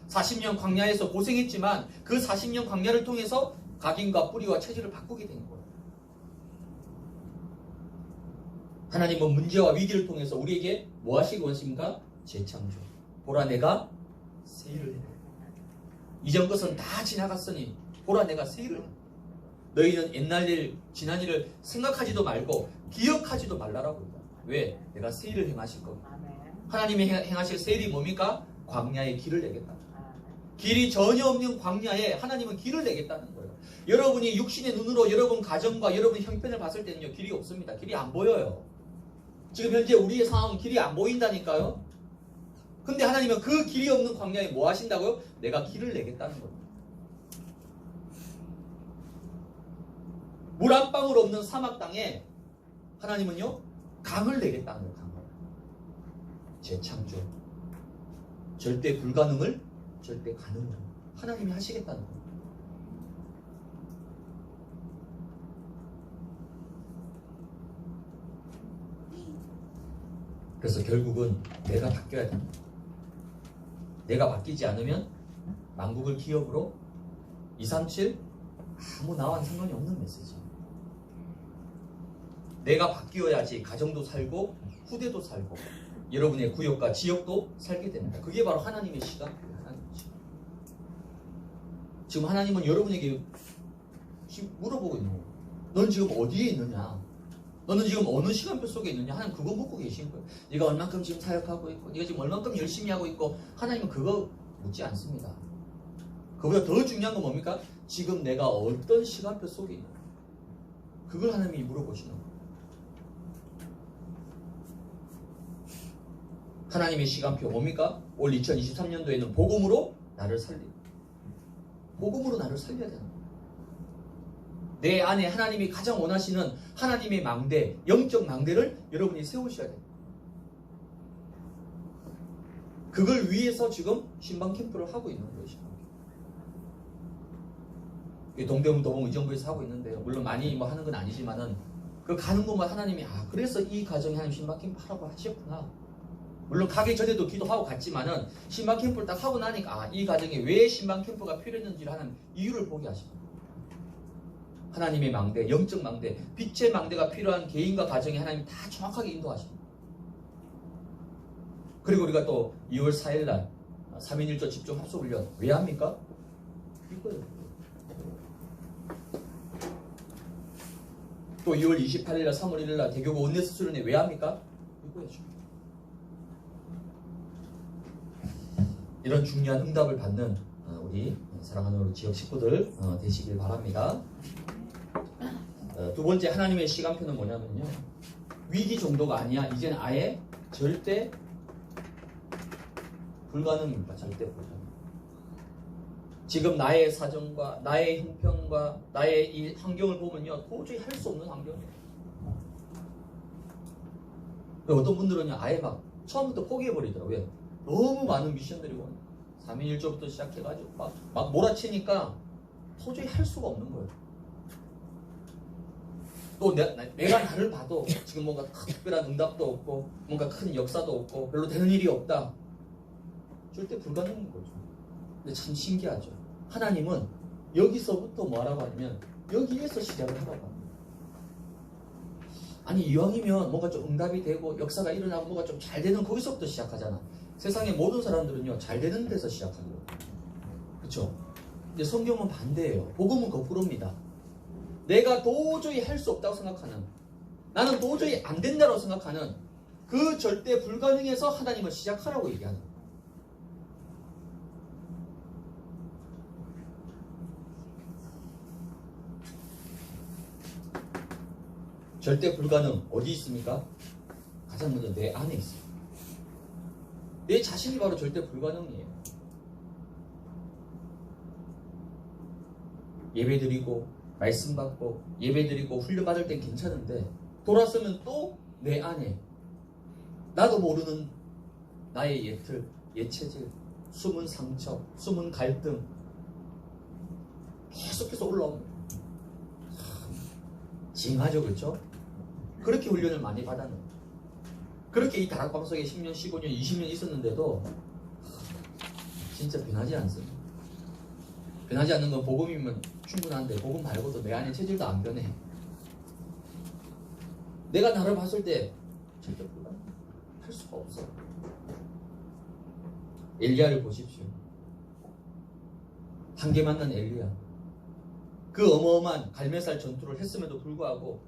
40년 광야에서 고생했지만 그 40년 광야를 통해서 각인과 뿌리와 체질을 바꾸게 된 거예요. 하나님은 문제와 위기를 통해서 우리에게 뭐 하시기 원하십니까? 재창조. 보라 내가 새 일을 해. 이전 것은 다 지나갔으니 보라 내가 새 일을 해. 너희는 옛날 일, 지난 일을 생각하지도 말고 기억하지도 말라라고. 왜? 내가 새 일을 행하실 겁니다. 하나님이 행하실 새 일이 뭡니까? 광야에 길을 내겠다. 길이 전혀 없는 광야에 하나님은 길을 내겠다는 거예요. 여러분이 육신의 눈으로 여러분 가정과 여러분 형편을 봤을 때는요, 길이 없습니다. 길이 안 보여요. 지금 현재 우리의 상황은 길이 안 보인다니까요. 근데 하나님은 그 길이 없는 광야에 뭐 하신다고요? 내가 길을 내겠다는 겁니다. 물 한 방울 없는 사막 땅에 하나님은요, 강을 내겠다는 거예요. 강을. 재창조. 절대 불가능을 절대 가능으로 하나님이 하시겠다는 거예요. 그래서 결국은 내가 바뀌어야 됩니다. 내가 바뀌지 않으면 만국을 기업으로 237 아무 나와는 상관이 없는 메시지. 내가 바뀌어야지 가정도 살고 후대도 살고 여러분의 구역과 지역도 살게 됩니다. 그게 바로 하나님의 시간표예요. 하나님의 시간. 지금 하나님은 여러분에게 물어보고 있는 거예요. 넌 지금 어디에 있느냐? 너는 지금 어느 시간표 속에 있느냐? 하나님 그거 묻고 계신 거예요. 네가 얼만큼 지금 사역하고 있고 네가 지금 얼만큼 열심히 하고 있고 하나님은 그거 묻지 않습니다. 그보다 더 중요한 건 뭡니까? 지금 내가 어떤 시간표 속에 있느냐? 그걸 하나님이 물어보시는 거예요. 하나님의 시간표 뭡니까? 올 2023년도에는 복음으로 나를 복음으로 나를 살려야 되는 거예요. 내 안에 하나님이 가장 원하시는 하나님의 망대, 영적 망대를 여러분이 세우셔야 돼요. 그걸 위해서 지금 신방 캠프를 하고 있는 거예요. 동대문 도봉 의정부에서 하고 있는데요. 물론 많이 뭐 하는 건 아니지만은 그 가는 곳만 하나님이 그래서 이 가정에 하나님 신방 캠프 하라고 하셨구나. 물론 가기 전에도 기도하고 갔지만은 신방 캠프를 딱 하고 나니까 이 가정에 왜 신방 캠프가 필요했는지를 하는 이유를 보게 하십니다. 하나님의 망대, 영적 망대, 빛의 망대가 필요한 개인과 가정에 하나님이 다 정확하게 인도하십니다. 그리고 우리가 또 2월 4일날 3인 1조 집중 합숙훈련 왜 합니까? 이거예요. 또 2월 28일날 3월 1일날 대교구 원내스 수련회 왜 합니까? 이거예요. 이런 중요한 응답을 받는 우리 사랑하는 우리 지역 식구들 되시길 바랍니다. 두 번째 하나님의 시간표는 뭐냐면요, 위기 정도가 아니야. 이제는 아예 절대 불가능입니다. 절대 불가능. 지금 나의 사정과 나의 형편과 나의 이 환경을 보면요, 도저히 할 수 없는 환경이에요. 어떤 분들은요 아예 막 처음부터 포기해버리더라고요. 왜? 너무 많은 미션들이 오고 3인 1조부터 시작해가지고 막 몰아치니까 도저히 할 수가 없는 거예요. 또 내가 나를 봐도 지금 뭔가 특별한 응답도 없고 뭔가 큰 역사도 없고 별로 되는 일이 없다. 절대 불가능인 거죠. 근데 참 신기하죠. 하나님은 여기서부터 뭐라고 하냐면 여기에서 시작을 하라고 합니다. 아니 이왕이면 뭔가 좀 응답이 되고 역사가 일어나고 뭔가 좀 잘 되는 거기서부터 시작하잖아. 세상의 모든 사람들은요 잘 되는 데서 시작하려고. 그렇죠? 근데 성경은 반대예요. 복음은 거꾸로입니다. 내가 도저히 할 수 없다고 생각하는, 나는 도저히 안 된다고 생각하는 그 절대 불가능에서 하나님은 시작하라고 얘기하는 거예요. 절대 불가능 어디 있습니까? 가장 먼저 내 안에 있어요. 내 자신이 바로 절대 불가능이에요. 예배드리고 말씀 받고 예배드리고 훈련 받을 땐 괜찮은데 돌아서면 또 내 안에 나도 모르는 나의 옛틀, 옛체질, 숨은 상처, 숨은 갈등 계속해서 올라옵니다. 징하죠, 그렇죠? 그렇게 훈련을 많이 받았는데 그렇게 이 다락방석에 10년, 15년, 20년 있었는데도 진짜 변하지 않습니다. 변하지 않는 건 복음이면 충분한데 복음 말고도 내 안에 체질도 안 변해. 내가 나를 봤을 때 절대 불가능. 할 수가 없어. 엘리야를 보십시오. 한계 만난 엘리야. 그 어마어마한 갈멜살 전투를 했음에도 불구하고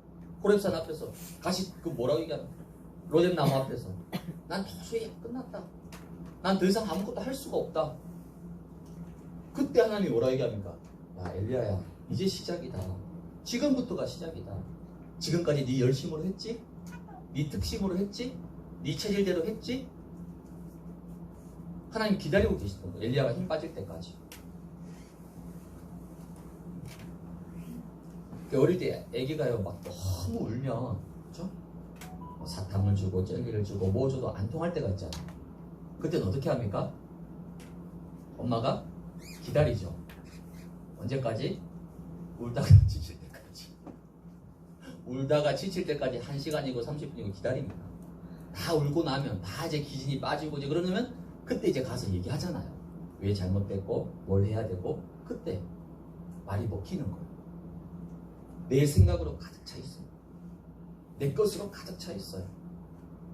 호렙산 앞에서 다시 그 뭐라고 얘기하나? 로뎀 나무 앞에서 난 도저히 끝났다. 난 더 이상 아무것도 할 수가 없다. 그때 하나님이 뭐라고 얘기합니까? 야 엘리야야 이제 시작이다. 지금부터가 시작이다. 지금까지 네 열심으로 했지? 네 특심으로 했지? 네 체질대로 했지? 하나님 기다리고 계시던 거예요. 엘리야가 힘 빠질 때까지. 어릴 때 애기가요 막 너무 울면 그렇죠? 사탕을 주고 젤리를 주고 뭐 줘도 안 통할 때가 있잖아요. 그때는 어떻게 합니까? 엄마가 기다리죠. 언제까지? 울다가 지칠 때까지. 울다가 지칠 때까지 1시간이고 30분이고 기다립니다. 다 울고 나면 다 이제 기진이 빠지고 이제 그러면 그때 이제 가서 얘기하잖아요. 왜 잘못됐고 뭘 해야 되고 그때 말이 먹히는 거예요. 내 생각으로 가득 차 있어요. 내 것으로 가득 차 있어요.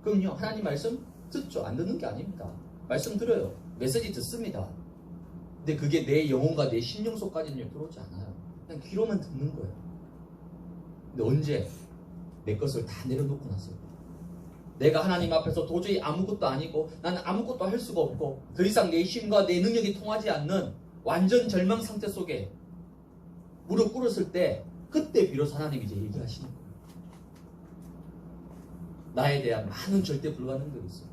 그럼요 하나님 말씀 듣죠. 안 듣는 게 아닙니다. 말씀 들어요. 메시지 듣습니다. 근데 그게 내 영혼과 내 심령 속까지는 들어오지 않아요. 그냥 귀로만 듣는 거예요. 근데 언제? 내 것을 다 내려놓고 났을 때. 내가 하나님 앞에서 도저히 아무것도 아니고 나는 아무것도 할 수가 없고 더 이상 내 힘과 내 능력이 통하지 않는 완전 절망 상태 속에 무릎 꿇었을 때 그때 비로소 하나님이 이제 얘기하시는 거예요. 나에 대한 많은 절대 불가능들이 있어요.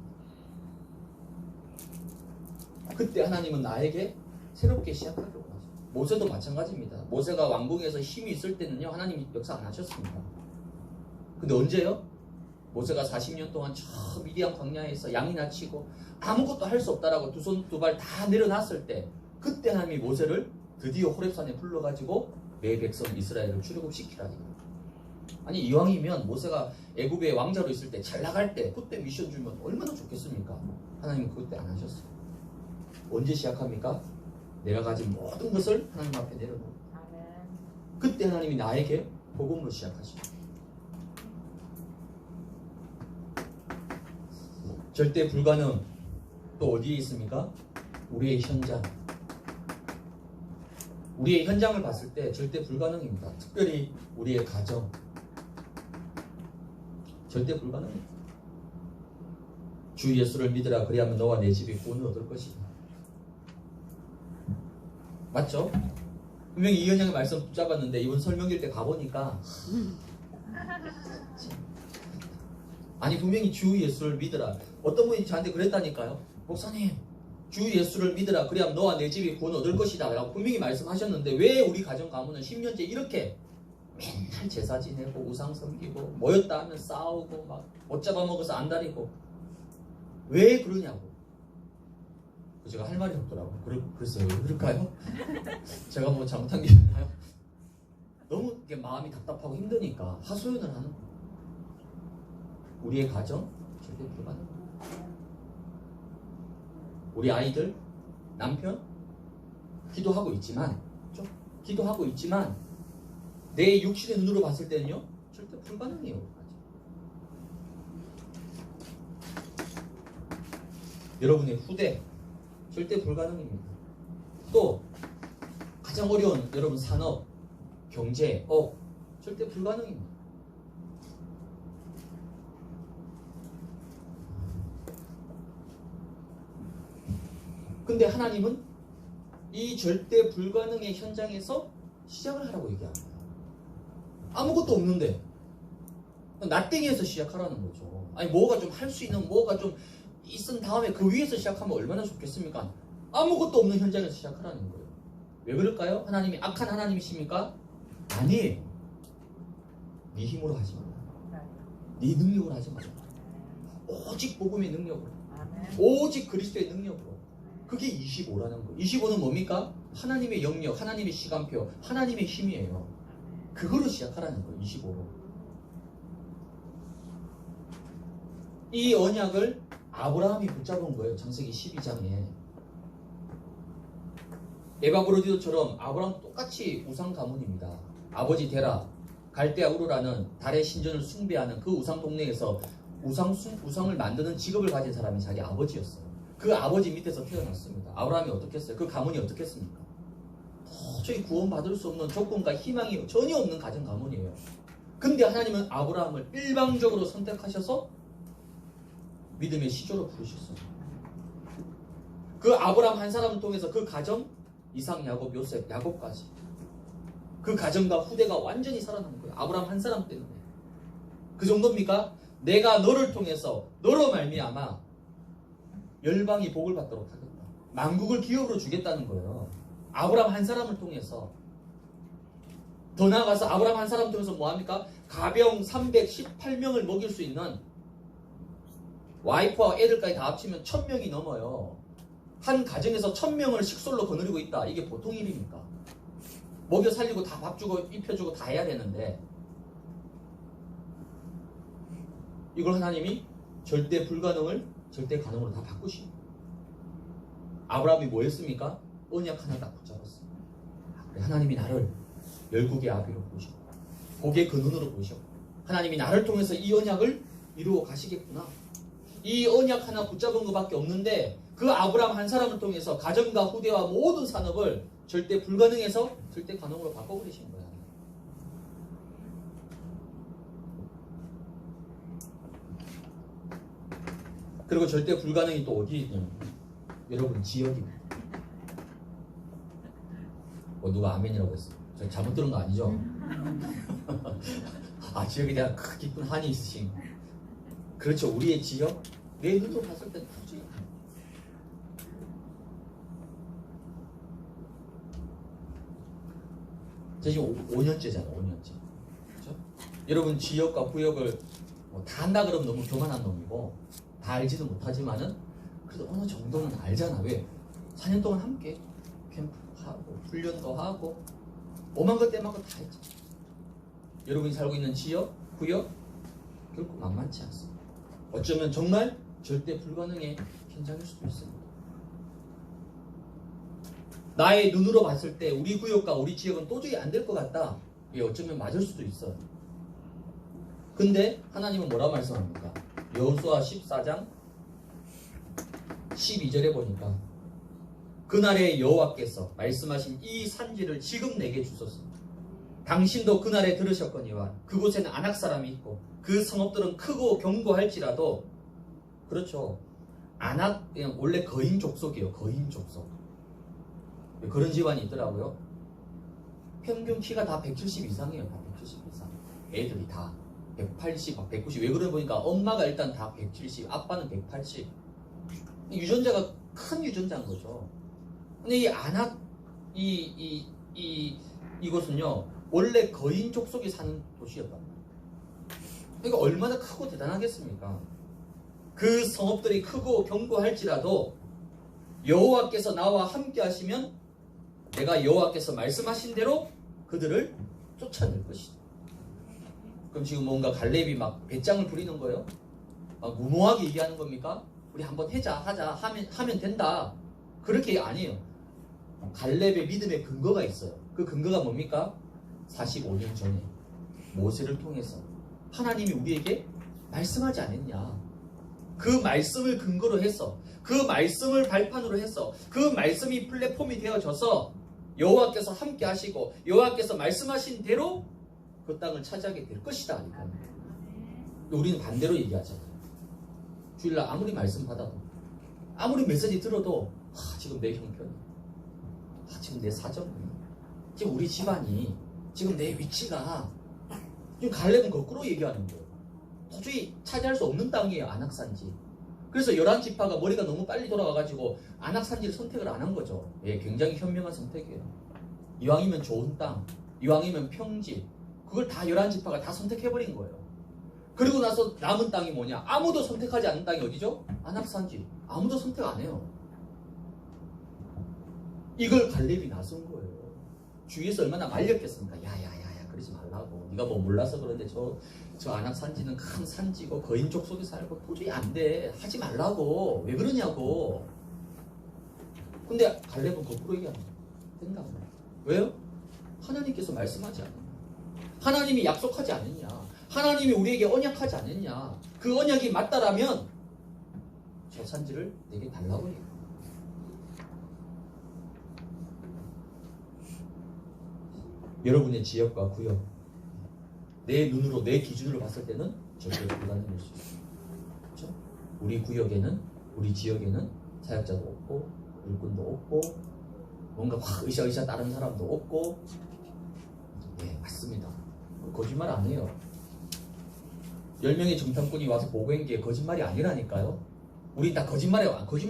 그때 하나님은 나에게 새롭게 시작하려고 하죠. 모세도 마찬가지입니다. 모세가 왕궁에서 힘이 있을 때는요 하나님이 역사 안 하셨습니다. 근데 언제요? 모세가 40년 동안 저 미디안 광야에서 양이나 치고 아무것도 할 수 없다라고 두 손 두 발 다 내려놨을 때 그때 하나님이 모세를 드디어 호렙산에 불러가지고 내 백성 이스라엘을 출애굽시키라니까. 아니 이왕이면 모세가 애굽의 왕자로 있을 때 잘 나갈 때 그때 미션 주면 얼마나 좋겠습니까? 하나님은 그때 안 하셨어요. 언제 시작합니까? 내가 가진 모든 것을 하나님 앞에 내려놓고 그때 하나님이 나에게 복음으로 시작하십니다. 절대 불가능 또 어디에 있습니까? 우리의 현장. 우리의 현장을 봤을 때 절대 불가능입니다. 특별히 우리의 가정. 절대 불가능입니다. 주 예수를 믿으라 그리하면 너와 내 집이 구원을 얻을 것이다. 맞죠? 분명히 이 현장의 말씀 붙잡았는데 이번 설명일 때 가보니까 아니 분명히 주 예수를 믿으라. 어떤 분이 저한테 그랬다니까요. 목사님 주 예수를 믿으라 그래야 너와 내 집이 구원 얻을 것이다 라고 분명히 말씀하셨는데 왜 우리 가정 가문은 10년째 이렇게 맨날 제사 지내고 우상 섬기고 모였다 하면 싸우고 막 못 잡아먹어서 안달이고 왜 그러냐고. 제가 할 말이 없더라고. 그랬어요. 왜 그럴까요? 제가 뭐 잘못한 게 있나요? 너무 이게 마음이 답답하고 힘드니까 하소연을 하는 거예요. 우리의 가정 절대 불가능. 우리 아이들, 남편 기도하고 있지만 내 육신의 눈으로 봤을 때는요 절대 불가능해요. 여러분의 후대 절대 불가능입니다. 또 가장 어려운 여러분 산업, 경제, 절대 불가능입니다. 근데 하나님은 이 절대 불가능의 현장에서 시작을 하라고 얘기합니다. 아무것도 없는데 나땡이에서 시작하라는 거죠. 아니 뭐가 좀 할 수 있는 뭐가 좀 있은 다음에 그 위에서 시작하면 얼마나 좋겠습니까? 아무것도 없는 현장에서 시작하라는 거예요. 왜 그럴까요? 하나님이 악한 하나님이십니까? 아니에요. 네 힘으로 하지 마라. 네 능력으로 하지 마라. 오직 복음의 능력으로, 오직 그리스도의 능력으로. 그게 25라는 거예요. 25는 뭡니까? 하나님의 영역, 하나님의 시간표, 하나님의 힘이에요. 그거로 시작하라는 거예요. 25로. 이 언약을 아브라함이 붙잡은 거예요. 창세기 12장에. 에바브로디도처럼 아브라함 똑같이 우상 가문입니다. 아버지 데라, 갈대아 우르라는 달의 신전을 숭배하는 그 우상 동네에서 우상을 만드는 직업을 가진 사람이 자기 아버지였어요. 그 아버지 밑에서 태어났습니다. 아브라함이 어떻게 했어요? 그 가문이 어떻게 했습니까? 도저히 구원받을 수 없는 조건과 희망이 전혀 없는 가정 가문이에요. 근데 하나님은 아브라함을 일방적으로 선택하셔서 믿음의 시조로 부르셨어요. 그 아브라함 한 사람을 통해서 그 가정, 이삭, 야곱, 요셉, 야곱까지 그 가정과 후대가 완전히 살아나는 거예요. 아브라함 한 사람 때문에. 그 정도입니까? 내가 너를 통해서 너로 말미암아 열방이 복을 받도록 하겠다. 만국을 기업으로 주겠다는 거예요. 아브라함 한 사람을 통해서. 더 나아가서 아브라함 한 사람을 통해서 뭐합니까? 가병 318명을 먹일 수 있는 와이프와 애들까지 다 합치면 1000명이 넘어요. 한 가정에서 1000명을 식솔로 거느리고 있다. 이게 보통 일입니까? 먹여 살리고 다 밥 주고 입혀주고 다 해야 되는데 이걸 하나님이 절대 불가능을 절대 가능으로 다 바꾸십니다. 아브라함이 뭐 했습니까? 언약 하나 딱 붙잡았습니다. 하나님이 나를 열국의 아비로 보셨고 고개 그 눈으로 보셨고 하나님이 나를 통해서 이 언약을 이루어 가시겠구나. 이 언약 하나 붙잡은 것밖에 없는데 그 아브라함 한 사람을 통해서 가정과 후대와 모든 산업을 절대 불가능해서 절대 가능으로 바꿔버리신 거야. 그리고 절대 불가능이 또 어디에 있냐면 여러분 지역입니다. 누가 아멘이라고 했어요. 저 잘못 들은 거 아니죠? 아, 지역에 대한 깊은 한이 있으신. 그렇죠. 우리의 지역 내 눈으로 봤을 때 도저히 저 지금 5년째잖아. 5년째. 그렇죠? 여러분 지역과 구역을 다 안다 그러면 너무 교만한 놈이고 다 알지도 못하지만은 그래도 어느 정도는 알잖아. 왜? 4년 동안 함께 캠프하고 훈련도 하고 오만 것 때만 것 다 했죠. 여러분이 살고 있는 지역, 구역 결코 만만치 않습니다. 어쩌면 정말 절대 불가능의 현장일 수도 있습니다. 나의 눈으로 봤을 때 우리 구역과 우리 지역은 도저히 안 될 것 같다. 이게 어쩌면 맞을 수도 있어요. 근데 하나님은 뭐라 말씀합니까? 여호수아 14장 12절에 보니까 그날에 여호와께서 말씀하신 이 산지를 지금 내게 주소서. 당신도 그날에 들으셨거니와 그곳에는 아낙 사람이 있고 그 성읍들은 크고 견고할지라도 그렇죠. 아낙 원래 거인 족속이에요. 거인 족속. 그런 집안이 있더라고요. 평균 키가 다 170 이상이에요. 다 170 이상. 애들이 다 180, 190. 왜 그러나 보니까 엄마가 일단 다 170, 아빠는 180. 유전자가 큰 유전자인 거죠. 근데 이 아낙 이곳은요 원래 거인 족속이 사는 도시였단 말이에요. 그러니까 얼마나 크고 대단하겠습니까? 그 성읍들이 크고 견고할지라도 여호와께서 나와 함께 하시면 내가 여호와께서 말씀하신 대로 그들을 쫓아낼 것이다. 그럼 지금 뭔가 갈렙이 막 배짱을 부리는 거예요? 막 무모하게 얘기하는 겁니까? 우리 한번 하자 하면 된다. 그렇게 아니에요. 갈렙의 믿음의 근거가 있어요. 그 근거가 뭡니까? 45년 전에 모세를 통해서 하나님이 우리에게 말씀하지 않았냐. 그 말씀을 근거로 해서, 그 말씀을 발판으로 해서, 그 말씀이 플랫폼이 되어져서 여호와께서 함께 하시고 여호와께서 말씀하신 대로 그 땅을 차지하게 될 것이다. 우리는 반대로 얘기하잖아요. 주일날 아무리 말씀 받아도, 아무리 메시지 들어도 지금 내 형편이, 지금 내 사정이, 지금 우리 집안이, 지금 내 위치가, 지금 갈렙은 거꾸로 얘기하는 거예요. 도저히 차지할 수 없는 땅이에요. 안악산지. 그래서 11지파가 머리가 너무 빨리 돌아가가지고 안악산지를 선택을 안 한 거죠. 예, 굉장히 현명한 선택이에요. 이왕이면 좋은 땅, 이왕이면 평지, 그걸 다 11지파가 다 선택해버린 거예요. 그리고 나서 남은 땅이 뭐냐? 아무도 선택하지 않는 땅이 어디죠? 안악산지. 아무도 선택 안 해요. 이걸 갈렙이 나선 거예요. 주위에서 얼마나 말렸겠습니까? 야야야야 그러지 말라고. 네가 뭐 몰라서 그런데 저 안악산지는 큰 산지고 거인 족속에 살고 도저히 안 돼. 하지 말라고. 왜 그러냐고. 근데 갈렙은 거꾸로 얘기하는 거예요. 된다고. 왜요? 하나님께서 말씀하지 않느냐. 하나님이 약속하지 않느냐. 하나님이 우리에게 언약하지 않느냐. 그 언약이 맞다라면 저 산지를 내게 달라고 해요. 여러분의 지역과 구역, 내 눈으로, 내 기준으로 봤을 때는 절대 불가능할 수 있어요. 그렇죠? 우리 구역에는, 우리 지역에는 사역자도 없고, 일꾼도 없고, 뭔가 확 으쌰으쌰 다른 사람도 없고. 네, 맞습니다. 거짓말 안 해요. 10명의 정탐꾼이 와서 보고한 게 거짓말이 아니라니까요. 우리 다 거짓말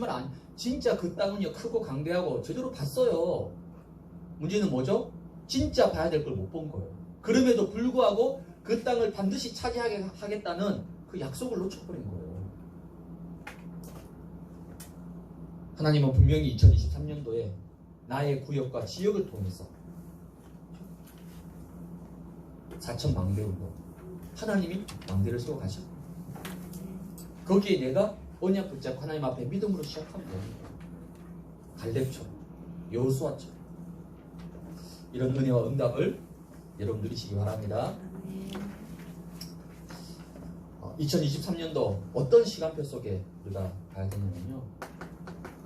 아니. 진짜 그 땅은요, 크고 강대하고 제대로 봤어요. 문제는 뭐죠? 진짜 봐야 될 걸 못 본 거예요. 그럼에도 불구하고 그 땅을 반드시 차지하겠다는 그 약속을 놓쳐버린 거예요. 하나님은 분명히 2023년도에 나의 구역과 지역을 통해서 4천 망대운동, 하나님이 망대를 세워 가셨고, 거기에 내가 언약 붙잡고 하나님 앞에 믿음으로 시작하면 됩니다. 갈렙처럼, 여호수아처럼 이런 은혜와 응답을 여러분 누리시기 바랍니다. 2023년도 어떤 시간표 속에 우리가 가야 되냐면요,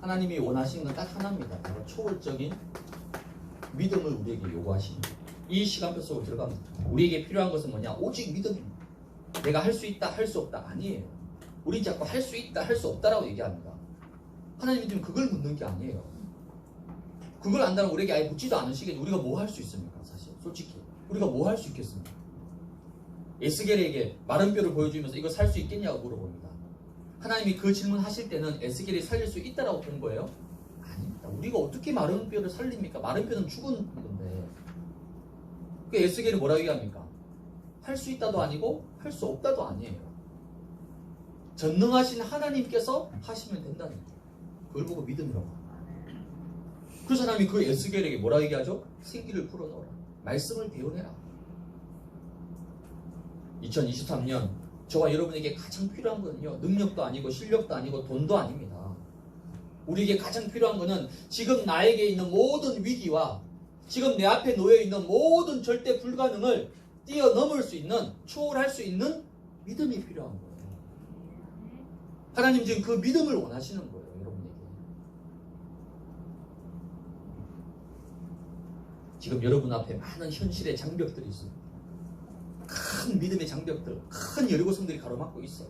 하나님이 원하시는 건 딱 하나입니다. 바로 초월적인 믿음을 우리에게 요구하십니다. 이 시간표 속으로 들어갑니다. 우리에게 필요한 것은 뭐냐? 오직 믿음입니다. 내가 할 수 있다, 할 수 없다 아니에요. 우리 자꾸 할 수 있다, 할 수 없다라고 얘기합니다. 하나님이 지금 그걸 묻는 게 아니에요. 그걸 안다면 우리에게 아예 묻지도 않으시겠죠. 우리가 뭐 할 수 있습니까? 사실 솔직히 우리가 뭐 할 수 있겠습니까? 에스겔에게 마른 뼈를 보여주면서 이거 살 수 있겠냐고 물어봅니다. 하나님이 그 질문 하실 때는 에스겔이 살릴 수 있다라고 본 거예요? 아닙니다. 우리가 어떻게 마른 뼈를 살립니까? 마른 뼈는 죽은 건데. 그 에스겔이 뭐라고 얘기합니까? 할 수 있다도 아니고 할 수 없다도 아니에요. 전능하신 하나님께서 하시면 된다는 거예요. 그걸 보고 믿음이라고 합니다. 그 사람이 그 에스겔에게 뭐라 얘기하죠? 생기를 불어넣어라. 말씀을 배워내라. 2023년 저와 여러분에게 가장 필요한 거는요, 능력도 아니고 실력도 아니고 돈도 아닙니다. 우리에게 가장 필요한 거는 지금 나에게 있는 모든 위기와 지금 내 앞에 놓여있는 모든 절대 불가능을 뛰어넘을 수 있는, 초월할 수 있는 믿음이 필요한 거예요. 하나님 지금 그 믿음을 원하시는 거예요. 여러분에게. 지금 여러분 앞에 많은 현실의 장벽들이 있습니다. 큰 믿음의 장벽들, 큰 여리고성들이 가로막고 있어요.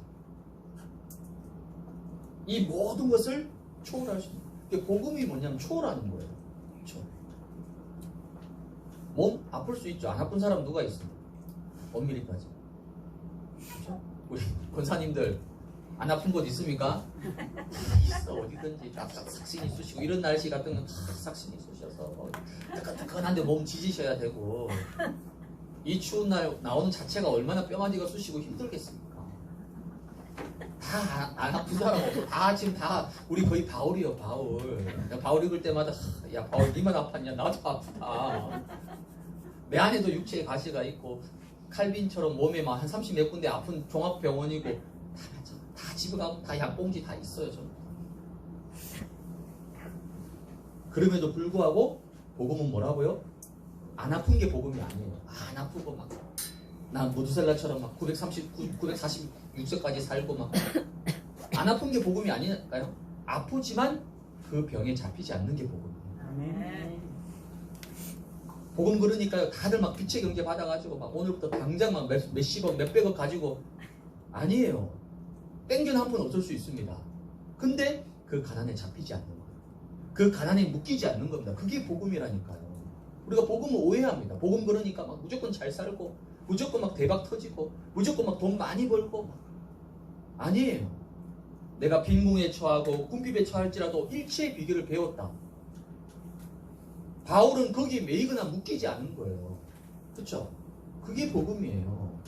이 모든 것을 초월할 수 있는, 복음이 뭐냐면 초월하는 거예요. 초월. 몸 아플 수 있죠. 안 아픈 사람 누가 있습니까? 엄밀히까지. 그렇죠? 우리 권사님들 안 아픈 곳 있습니까? 있어. 어디든지 딱 삭신이 쑤시고, 이런 날씨 같은 건 싹 삭신이 쑤셔서 뜨끈뜨끈한데 몸 지지셔야 되고, 이 추운 날 나오는 자체가 얼마나 뼈마디가 쑤시고 힘들겠습니까? 다 안 아픈 사람 없어. 다 지금 다 우리 거의 바울이요, 바울. 바울 읽을 때마다 야 바울 니만 아팠냐? 나도 아프다. 내 안에도 육체에 가시가 있고 칼빈처럼 몸에 막 한 30몇 군데 아픈 종합병원이고 다 집에 가면 다 약봉지 다 있어요. 저는. 그럼에도 불구하고 복음은 뭐라고요? 안 아픈 게 복음이 아니에요. 안 아프고 막 난 무드셀라처럼 막 946세까지 살고 막 안 아픈 게 복음이 아닐까요? 아프지만 그 병에 잡히지 않는 게 복음이에요. 복음 그러니까요. 다들 막 빛의 경제 받아가지고 막 오늘부터 당장 막 몇십억 몇백억 가지고 아니에요. 땡전 한 푼 어쩔 수 있습니다. 근데 그 가난에 잡히지 않는 거예요. 그 가난에 묶이지 않는 겁니다. 그게 복음이라니까요. 우리가 복음을 오해합니다. 복음 그러니까 막 무조건 잘 살고 무조건 막 대박 터지고 무조건 막 돈 많이 벌고 아니에요. 내가 빈궁에 처하고 궁핍에 처할지라도 일체의 비결을 배웠다. 바울은 거기에 매이거나 묶이지 않은 거예요. 그렇죠? 그게 복음이에요.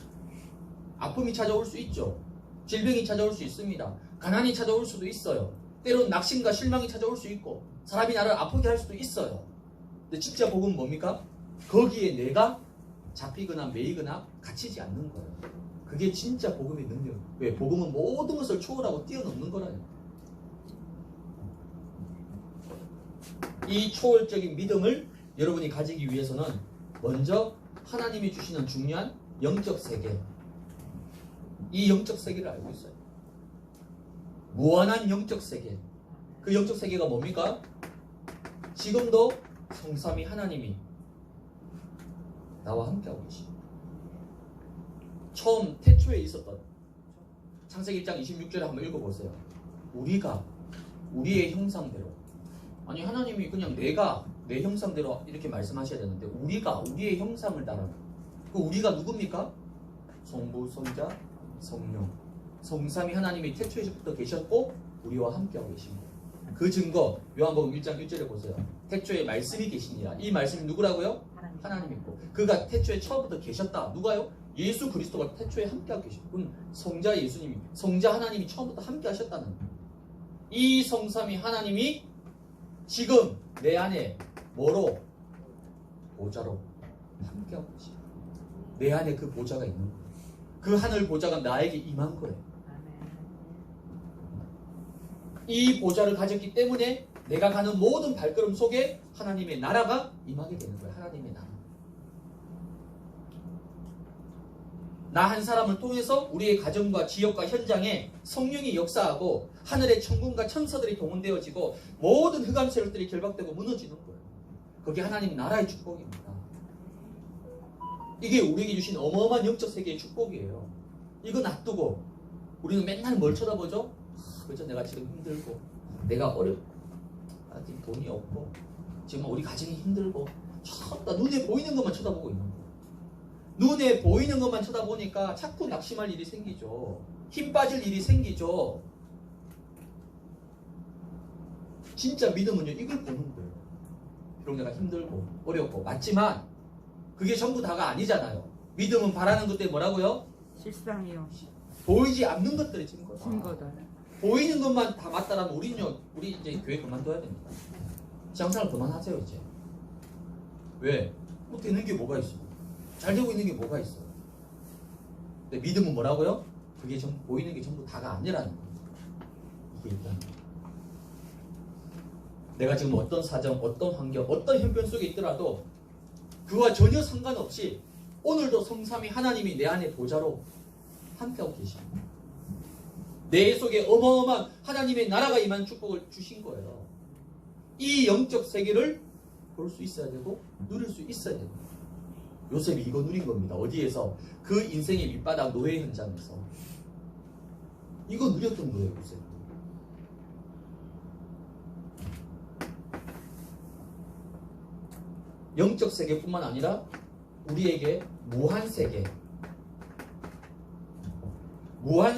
아픔이 찾아올 수 있죠. 질병이 찾아올 수 있습니다. 가난이 찾아올 수도 있어요. 때론 낙심과 실망이 찾아올 수 있고 사람이 나를 아프게 할 수도 있어요. 근데 진짜 복음은 뭡니까? 거기에 내가 잡히거나 매이거나 갇히지 않는 거예요. 그게 진짜 복음의 능력. 왜? 복음은 모든 것을 초월하고 뛰어넘는 거라요. 이 초월적인 믿음을 여러분이 가지기 위해서는 먼저 하나님이 주시는 중요한 영적 세계, 이 영적 세계를 알고 있어요. 무한한 영적 세계. 그 영적 세계가 뭡니까? 지금도 성삼위 하나님이 나와 함께하고 계십니다. 처음 태초에 있었던 창세기 1장 26절에 한번 읽어보세요. 우리가 우리의 형상대로, 아니 하나님이 그냥 내가 내 형상대로 이렇게 말씀하셔야 되는데 우리가 우리의 형상을 따라. 그 우리가 누굽니까? 성부, 성자, 성령, 성삼위 하나님이 태초에부터 계셨고 우리와 함께하고 계신 거예요. 그 증거 요한복음 1장 1절에 보세요. 태초에 말씀이 계시니라. 이 말씀이 누구라고요? 하나님이고 그가 태초에 처음부터 계셨다. 누가요? 예수 그리스도가 태초에 함께하고 계시고 그건 성자 예수님이, 성자 하나님이 처음부터 함께 하셨다는 거예요. 이 성삼위 하나님이 지금 내 안에 뭐로? 보좌로 함께하고 계시고 내 안에 그 보좌가 있는 거예요. 그 하늘 보좌가 나에게 임한 거예요. 이 보좌를 가졌기 때문에 내가 가는 모든 발걸음 속에 하나님의 나라가 임하게 되는 거예요. 하나님의 나라. 나 한 사람을 통해서 우리의 가정과 지역과 현장에 성령이 역사하고 하늘의 천군과 천사들이 동원되어지고 모든 흑암 세력들이 결박되고 무너지는 거예요. 그게 하나님의 나라의 축복입니다. 이게 우리에게 주신 어마어마한 영적 세계의 축복이에요. 이거 놔두고 우리는 맨날 뭘 쳐다보죠? 그렇죠. 내가 지금 힘들고 내가 어렵고 지금 돈이 없고 지금 우리 가정이 힘들고 다 눈에 보이는 것만 쳐다보고 있는 거예요. 눈에 보이는 것만 쳐다보니까 자꾸 낙심할 일이 생기죠. 힘 빠질 일이 생기죠. 진짜 믿음은요 이걸 보는 거예요. 비록 내가 힘들고 어렵고 맞지만 그게 전부 다가 아니잖아요. 믿음은 바라는 것들이 뭐라고요? 실상이요. 보이지 않는 것들이 증거다. 증거다. 보이는 것만 다 맞다라면 우리 이제 교회 그만둬야 됩니다. 장사를 그만하세요 이제. 왜? 뭐 되는 게 뭐가 있어? 잘 되고 있는 게 뭐가 있어? 근데 믿음은 뭐라고요? 그게 전부 보이는 게 전부 다가 아니라는 거예요. 이게 일단 내가 지금 어떤 사정, 어떤 환경, 어떤 형편 속에 있더라도 그와 전혀 상관없이 오늘도 성삼위 하나님이 내 안에 보좌로 함께하고 계십니다. 내 속에 어마어마한 하나님의 나라가 임한 축복을 주신 거예요. 이 영적 세계를 볼 수 있어야 되고 누릴 수 있어야 되고 요셉이 이거 누린 겁니다. 어디에서? 그 인생의 밑바닥 노예 현장에서 이거 누렸던 거예요. 요셉. 영적 세계뿐만 아니라 우리에게 무한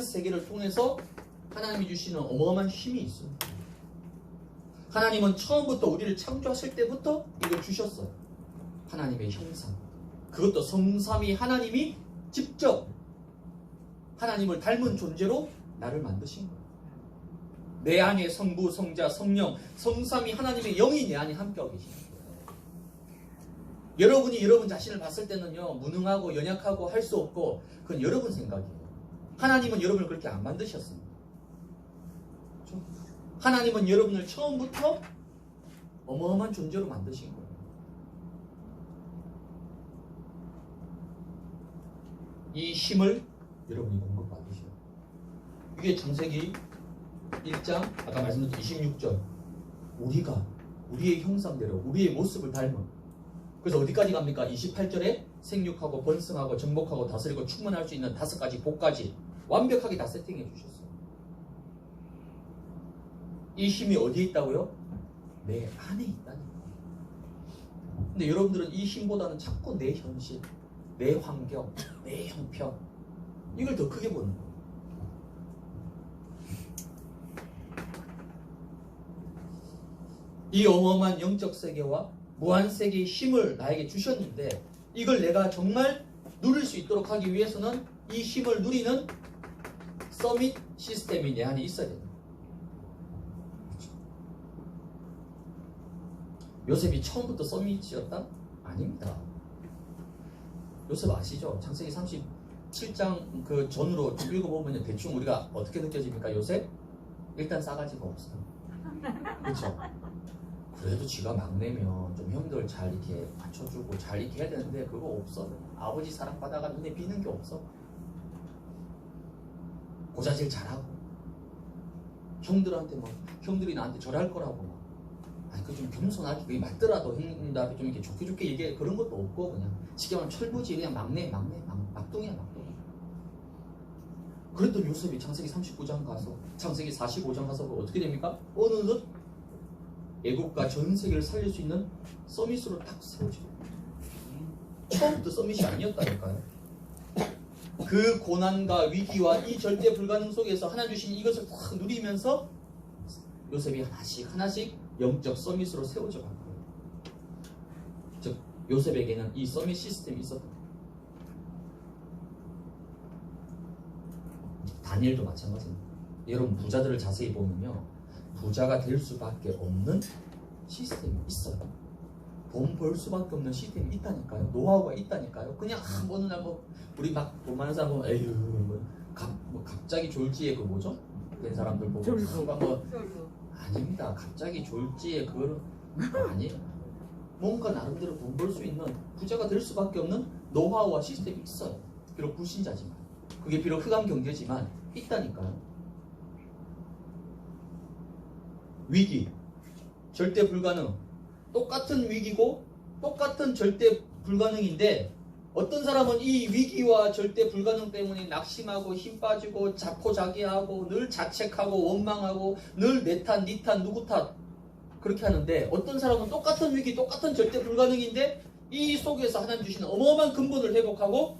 세계를 통해서 하나님이 주시는 어마어마한 힘이 있습니다. 하나님은 처음부터 우리를 창조하실 때부터 이걸 주셨어요. 하나님의 형상. 그것도 성삼위 하나님이 직접 하나님을 닮은 존재로 나를 만드신 거예요. 내 안에 성부, 성자, 성령, 성삼위 하나님의 영이 내 안에 함께하고 계시는 거예요. 여러분이 여러분 자신을 봤을 때는요, 무능하고 연약하고 할 수 없고 그건 여러분 생각이에요. 하나님은 여러분을 그렇게 안 만드셨습니다. 그렇죠? 하나님은 여러분을 처음부터 어마어마한 존재로 만드신 거예요. 이 힘을 여러분이 공급받으셔요. 이게 창세기 1장 아까 말씀드린 26절 우리가 우리의 형상대로 우리의 모습을 닮은 그래서 어디까지 갑니까? 28절에 생육하고 번성하고 정복하고 다스리고 충만할 수 있는 5가지 복까지 완벽하게 다 세팅해 주셨어요. 이 힘이 어디에 있다고요? 내 안에 있다니까. 근데 여러분들은 이 힘보다는 자꾸 내 현실, 내 환경, 내 형편 이걸 더 크게 보는 거예요. 이 어마어마한 영적 세계와 무한 세계의 힘을 나에게 주셨는데 이걸 내가 정말 누릴 수 있도록 하기 위해서는 이 힘을 누리는 서밋 시스템이 내 안에 있어야 됩니다. 요셉이 처음부터 서밋이었다? 아닙니다. 요셉 아시죠? 창세기 37장 그 전으로 읽어보면 대충 우리가 어떻게 느껴집니까? 요셉? 일단 싸가지가 없어요. 그렇죠? 그래도 지가 막내면 좀 형들 잘 이렇게 받쳐주고 잘 이렇게 해야 되는데 그거 없어. 아버지 사랑받아가 눈에 비는 게 없어. 고자질 잘하고 형들한테 막 형들이 나한테 절할 거라고 막 아니 그 좀 겸손하게 그게 맞더라도 형님들 앞에 좀 이렇게 좋게 얘기해 그런 것도 없고 그냥 쉽게 말하면 철부지 그냥 막둥이야 막둥이. 그랬던 요셉이 창세기 39장 가서 창세기 45장 가서 어떻게 됩니까? 어느덧 애국과 전 세계를 살릴 수 있는 서밋으로 딱 세워지고 처음부터 서밋이 아니었다니까요. 그 고난과 위기와 이 절대 불가능 속에서 하나님 주신 이것을 확 누리면서 요셉이 하나씩 영적 서밋으로 세워져 간 거예요. 즉 요셉에게는 이 서밋 시스템이 있었던 거예요. 다니엘도 마찬가지입니다. 여러분 부자들을 자세히 보면요. 부자가 될 수밖에 없는 시스템이 있어요. 돈 벌 수밖에 없는 시스템이 있다니까요. 노하우가 있다니까요. 그냥 어느 날 뭐 우리 막 돈 많은 사람 보면 에휴 갑자기 졸지에 그 뭐죠? 된 사람들 보고 뭐 아닙니다. 갑자기 졸지에 그거는 아니에요. 뭔가 나름대로 돈 벌 수 있는 부자가 될 수밖에 없는 노하우와 시스템이 있어요. 비록 불신자지만 그게 비록 흑암 경제지만 있다니까요. 위기, 절대 불가능. 똑같은 위기고 똑같은 절대 불가능인데 어떤 사람은 이 위기와 절대 불가능 때문에 낙심하고 힘 빠지고 자포자기하고 늘 자책하고 원망하고 늘 내 탓, 니 탓, 누구 탓 그렇게 하는데 어떤 사람은 똑같은 위기, 똑같은 절대 불가능인데 이 속에서 하나님 주시는 어마어마한 근본을 회복하고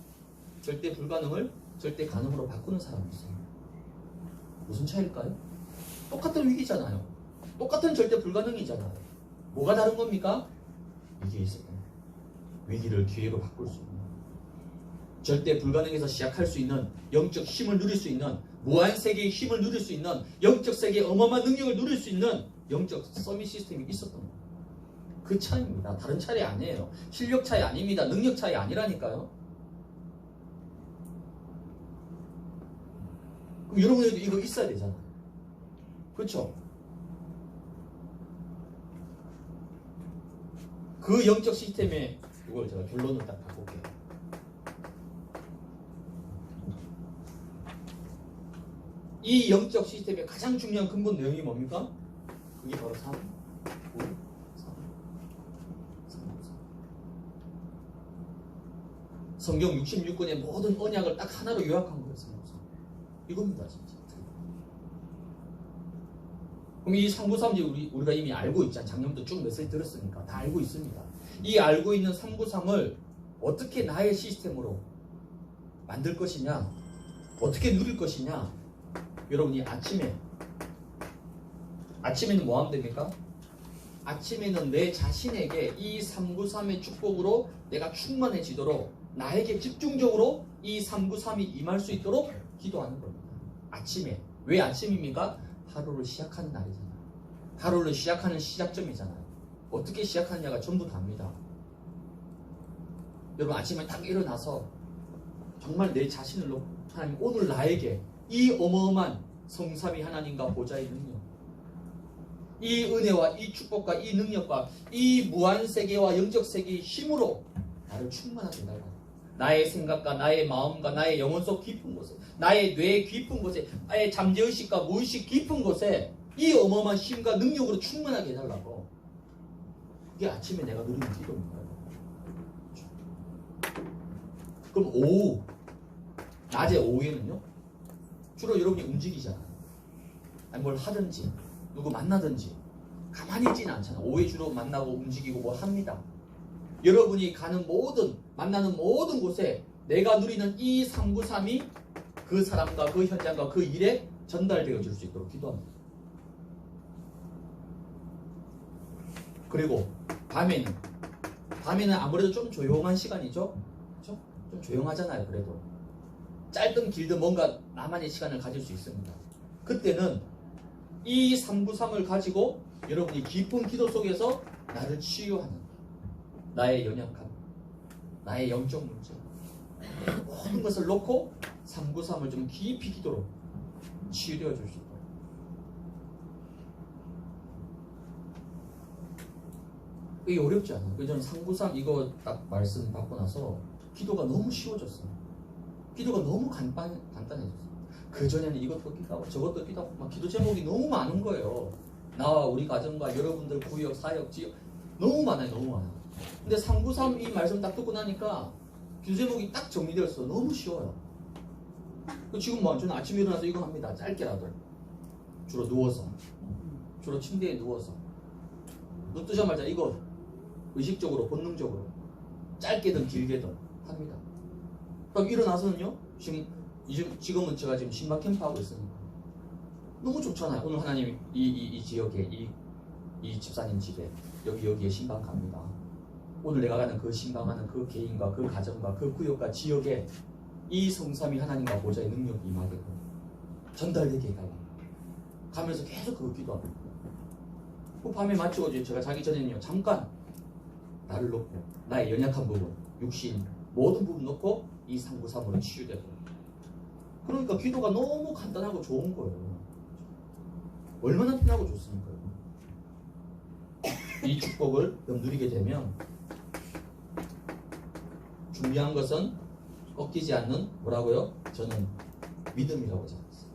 절대 불가능을 절대 가능으로 바꾸는 사람이 있어요. 무슨 차이일까요? 똑같은 위기잖아요. 똑같은 절대 불가능이잖아요. 뭐가 다른 겁니까? 이게 있어요. 위기를 기회로 바꿀 수 있는 절대 불가능에서 시작할 수 있는 영적 힘을 누릴 수 있는 무한 세계의 힘을 누릴 수 있는 영적 세계의 어마어마한 능력을 누릴 수 있는 영적 서밋 시스템이 있었던 거예요. 그 차이입니다. 다른 차이 아니에요. 실력 차이 아닙니다. 능력 차이 아니라니까요. 그럼 여러분에도 이거 있어야 되잖아요. 그렇죠? 그 영적 시스템에 이걸 제가 결론을 딱 바꿀게요. 이 영적 시스템의 가장 중요한 근본 내용이 뭡니까? 그게 바로 3, 5, 3, 3, 5, 3. 성경 66권의 모든 언약을 딱 하나로 요약한 거예요. 3, 5, 3. 이겁니다, 진짜. 그럼 이 3, 9, 3이 우리가 이미 알고 있잖아요. 작년부터 쭉 메시지 들었으니까 다 알고 있습니다. 이 알고 있는 3, 9, 3을 어떻게 나의 시스템으로 만들 것이냐, 어떻게 누릴 것이냐. 여러분이 아침에는 뭐 하면 됩니까? 아침에는 내 자신에게 이 393의 축복으로 내가 충만해지도록 나에게 집중적으로 이 393이 임할 수 있도록 기도하는 겁니다. 아침에. 왜 아침입니까? 하루를 시작하는 날이잖아요. 하루를 시작하는 시작점이잖아요. 어떻게 시작하느냐가 전부 다입니다. 여러분 아침에 딱 일어나서 정말 내 자신을 놓고 하나님 오늘 나에게 이 어마어마한 성삼위 하나님과 보좌의 능력, 이 은혜와 이 축복과 이 능력과 이 무한세계와 영적세계의 힘으로 나를 충만하게 해달라. 나의 생각과 나의 마음과 나의 영혼 속 깊은 곳에, 나의 뇌 깊은 곳에, 나의 잠재의식과 무의식 깊은 곳에 이 어마어마한 힘과 능력으로 충만하게 해달라고. 그게 아침에 내가 누리는 기도입니다. 그럼 오후, 낮에 오후에는요? 주로 여러분이 움직이잖아요. 아니 뭘 하든지 누구 만나든지 가만히 있지는 않잖아요. 오후에 주로 만나고 움직이고 뭐 합니다. 여러분이 가는 모든 만나는 모든 곳에 내가 누리는 이 393이 그 사람과 그 현장과 그 일에 전달되어 줄 수 있도록 기도합니다. 그리고 밤에는 아무래도 좀 조용한 시간이죠. 그렇죠? 좀 조용하잖아요. 그래도 짧든 길든 뭔가 나만의 시간을 가질 수 있습니다. 그때는 이 393을 가지고 여러분이 깊은 기도 속에서 나를 치유하는, 나의 연약함, 나의 영적 문제, 모든 것을 놓고 393을 좀 깊이 기도로 치유되어 줄 수 있도록. 이게 어렵지 않아요. 그래서 저는 393 이거 딱 말씀 받고 나서 기도가 너무 쉬워졌어요. 기도가 너무 간단해졌어요. 그전에는 이것도 기도하고 저것도 기도하고 막 기도 제목이 너무 많은 거예요. 나와 우리 가정과 여러분들 구역, 사역, 지역 너무 많아요. 너무 많아요. 근데 393 이 말씀 딱 듣고 나니까 기도 제목이 딱 정리되었어. 너무 쉬워요. 지금 뭐 저는 아침에 일어나서 이거 합니다. 짧게라도. 주로 누워서. 주로 침대에 누워서. 눈 뜨자마자 이거 의식적으로 본능적으로 짧게든 길게든 합니다. 그럼 일어나서는요. 지금은 제가 지금 신방 캠프 하고 있으니까 너무 좋잖아요. 오늘 하나님 이 지역에 이 집사님 집에 여기에 신방 갑니다. 오늘 내가 가는 그 신방하는 그 개인과 그 가정과 그 구역과 지역에 이 성삼위 하나님과 보좌의 능력이 임하게끔 전달되게 해달라. 가면서 계속 그거 기도합니다. 그 밤에 마치고 제가 자기 전에는요 잠깐 나를 놓고 나의 연약한 부분, 육신 모든 부분 놓고 이 393으로 치유되고. 그러니까 기도가 너무 간단하고 좋은 거예요. 얼마나 편하고 좋습니까? 이 축복을 누리게 되면 중요한 것은 꺾이지 않는 뭐라고요? 저는 믿음이라고 생각했어요.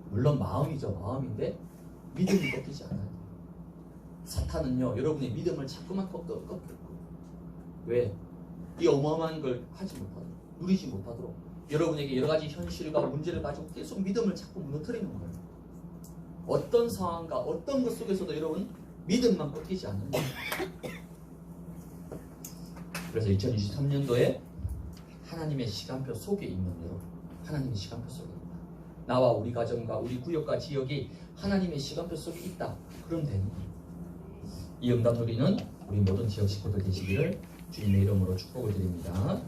물론 마음이죠. 마음인데 믿음이 꺾이지 않아요. 사탄은요 여러분의 믿음을 자꾸만 꺾고 왜? 이 어마어마한 걸 하지 못하도록, 누리지 못하도록 여러분에게 여러 가지 현실과 문제를 가지고 계속 믿음을 자꾸 무너뜨리는 거예요. 어떤 상황과 어떤 것 속에서도 여러분 믿음만 꺾이지 않는 거예요. 그래서 2023년도에 하나님의 시간표 속에 있는 여러분, 하나님의 시간표 속에 있다. 나와 우리 가정과 우리 구역과 지역이 하나님의 시간표 속에 있다. 그럼 되는 거예요. 이 응답 누리는 우리 모든 지역 식구들 되시기를 주님의 이름으로 축복을 드립니다.